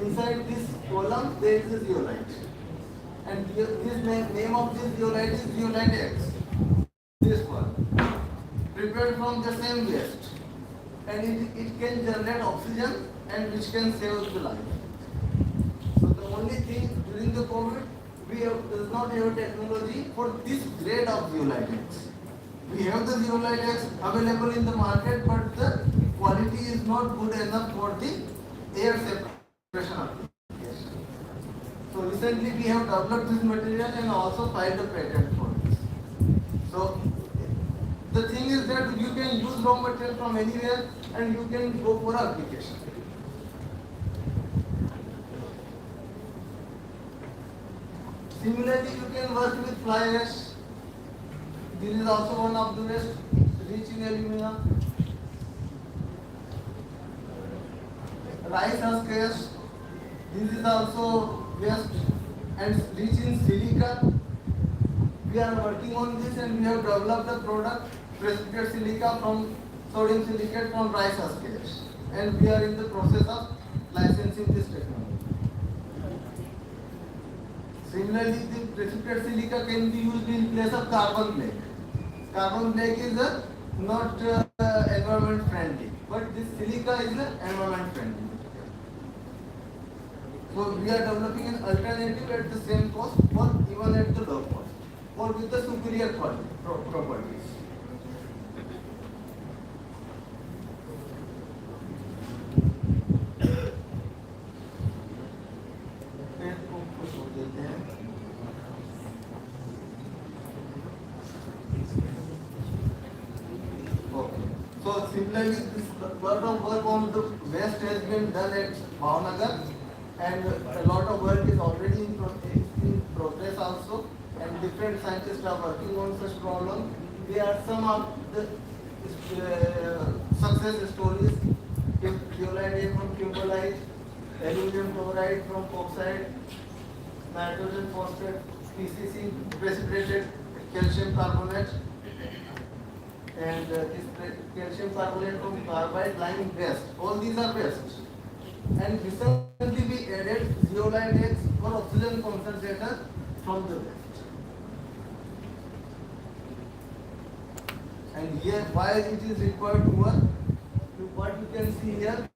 Inside this column there is a zeolite. And this name of this zeolite is zeolite X. This one. Prepared from the same waste. And it can generate oxygen and which can save the life. So the only thing during the COVID, we does not have technology for this grade of zeolite X. We have the zeolite X available in the market, but the quality is not good enough for the air separation application. So recently we have developed this material and also filed a patent for this. So the thing is that you can use raw material from anywhere and you can go for application. Similarly, you can work with fly ash. This is also one of the waste rich in alumina. Rice husk ash. This is also waste and rich in silica. We are working on this and we have developed a product, precipitate silica from sodium silicate from rice husk ash. And we are in the process of licensing this technology. Similarly, the precipitate silica can be used in place of carbon black. Carbon black is not environment friendly, but this silica is environment friendly. So we are developing an alternative at the same cost or even at the low cost or with the superior quality properties. So similarly, this lot of work on the waste has been done at Junagadh, and a lot of work is already in progress also, and different scientists are working on such problems. There are some of the success stories: zeolite from kimberlite, aluminum chloride from bauxite, nitrogen phosphate, PCC, precipitated calcium carbonate, and this calcium carbonate from carbide lime waste. All these are waste. And recently we added zeolite X or oxygen concentrator from the waste. And here, why it is required to work? What you can see here,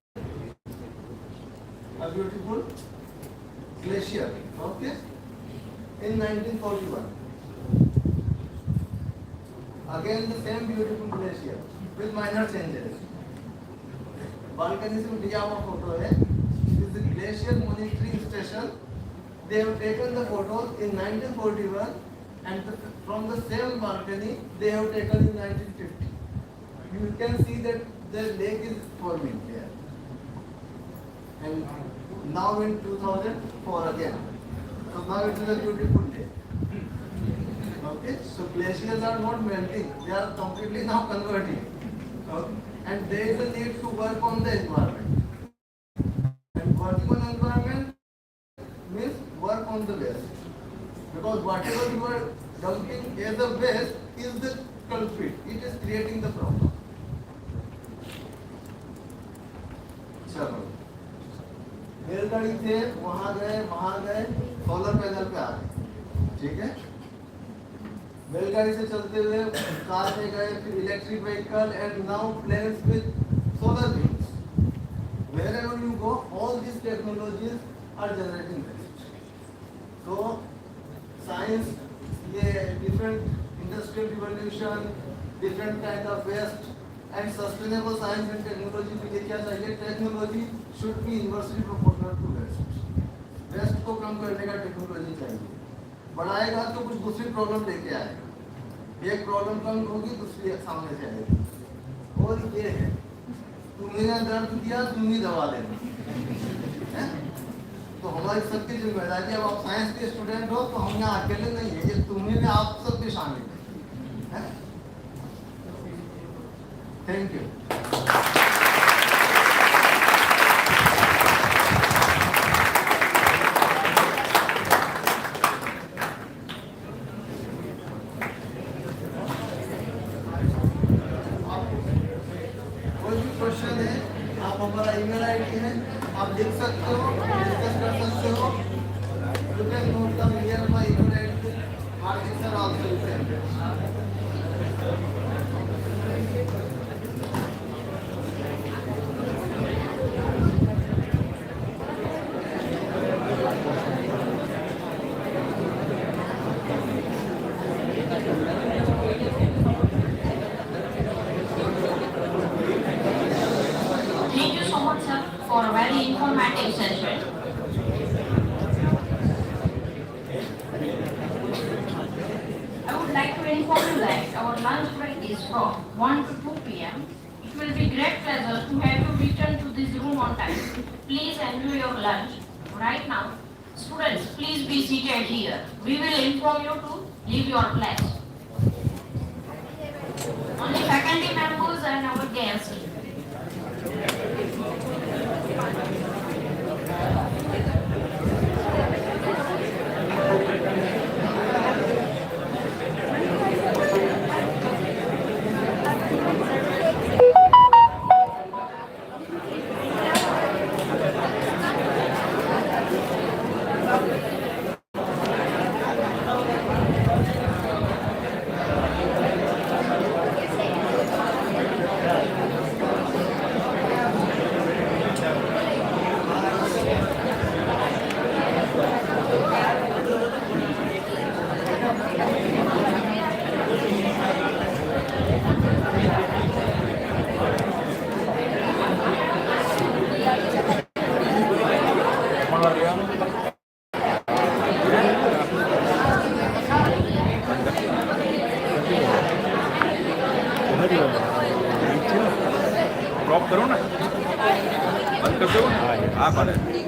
a beautiful glacier. Okay, in 1941. Again the same beautiful glacier with minor changes. Balcony से लिया हुआ photo है. This is the glacier monitoring station. They have taken the photos in 1941 and from the same balcony they have taken in 1950. You can see that the lake is forming there. And now in 2004 again. So now it is a beautiful lake. Okay, so glaciers are not melting, they are completely now converting. Okay, and there is a need to work on the environment. And working on environment means work on the waste. Because whatever you are dumping as a waste is the culprit, it is creating the problem. चलो, रेलगाड़ी थे, वहाँ गए, solar panel पे आ गए, ठीक है? बैलगाड़ी से चलते हुए कार में गए, फिर electric vehicle, and now planes with solar beams. Wherever you go, all these technologies are generating waste. So science, different industrial revolution, different kind of waste, and sustainable science and technology के लिए क्या चाहिए? Technology should be inversely proportional to waste. Waste को कम करने का technology चाहिए. बढ़ाएगा तो कुछ दूसरी प्रॉब्लम लेके आएगा. एक प्रॉब्लम कम होगी, दूसरी सामने से आएगी. और ये है, तुमने दर्द दिया, तुम ही दवा देना. तो हमारी सबकी जिम्मेदारी, अब आप साइंस के स्टूडेंट हो तो हम यहाँ अकेले नहीं है, ये तुम्हें भी आप सब भी शामिल है. Thank you. कोई भी क्वेश्चन है, आप हमारा ईमेल आईडी है, आप लिख सकते हो, डिस्कस कर सकते हो. You can note down here my email ID. Martin sir also you can. Thank you so much, sir, for a very informative session. I would like to inform you that our lunch break is from 1 to 2 p.m. It will be great pleasure to have you return to this room on time. Please enjoy your lunch. Right now, students, please be seated here. We will inform you to leave your place. Only faculty members and our guests. Drop करो ना, बंद कर दो. हाँ, भले.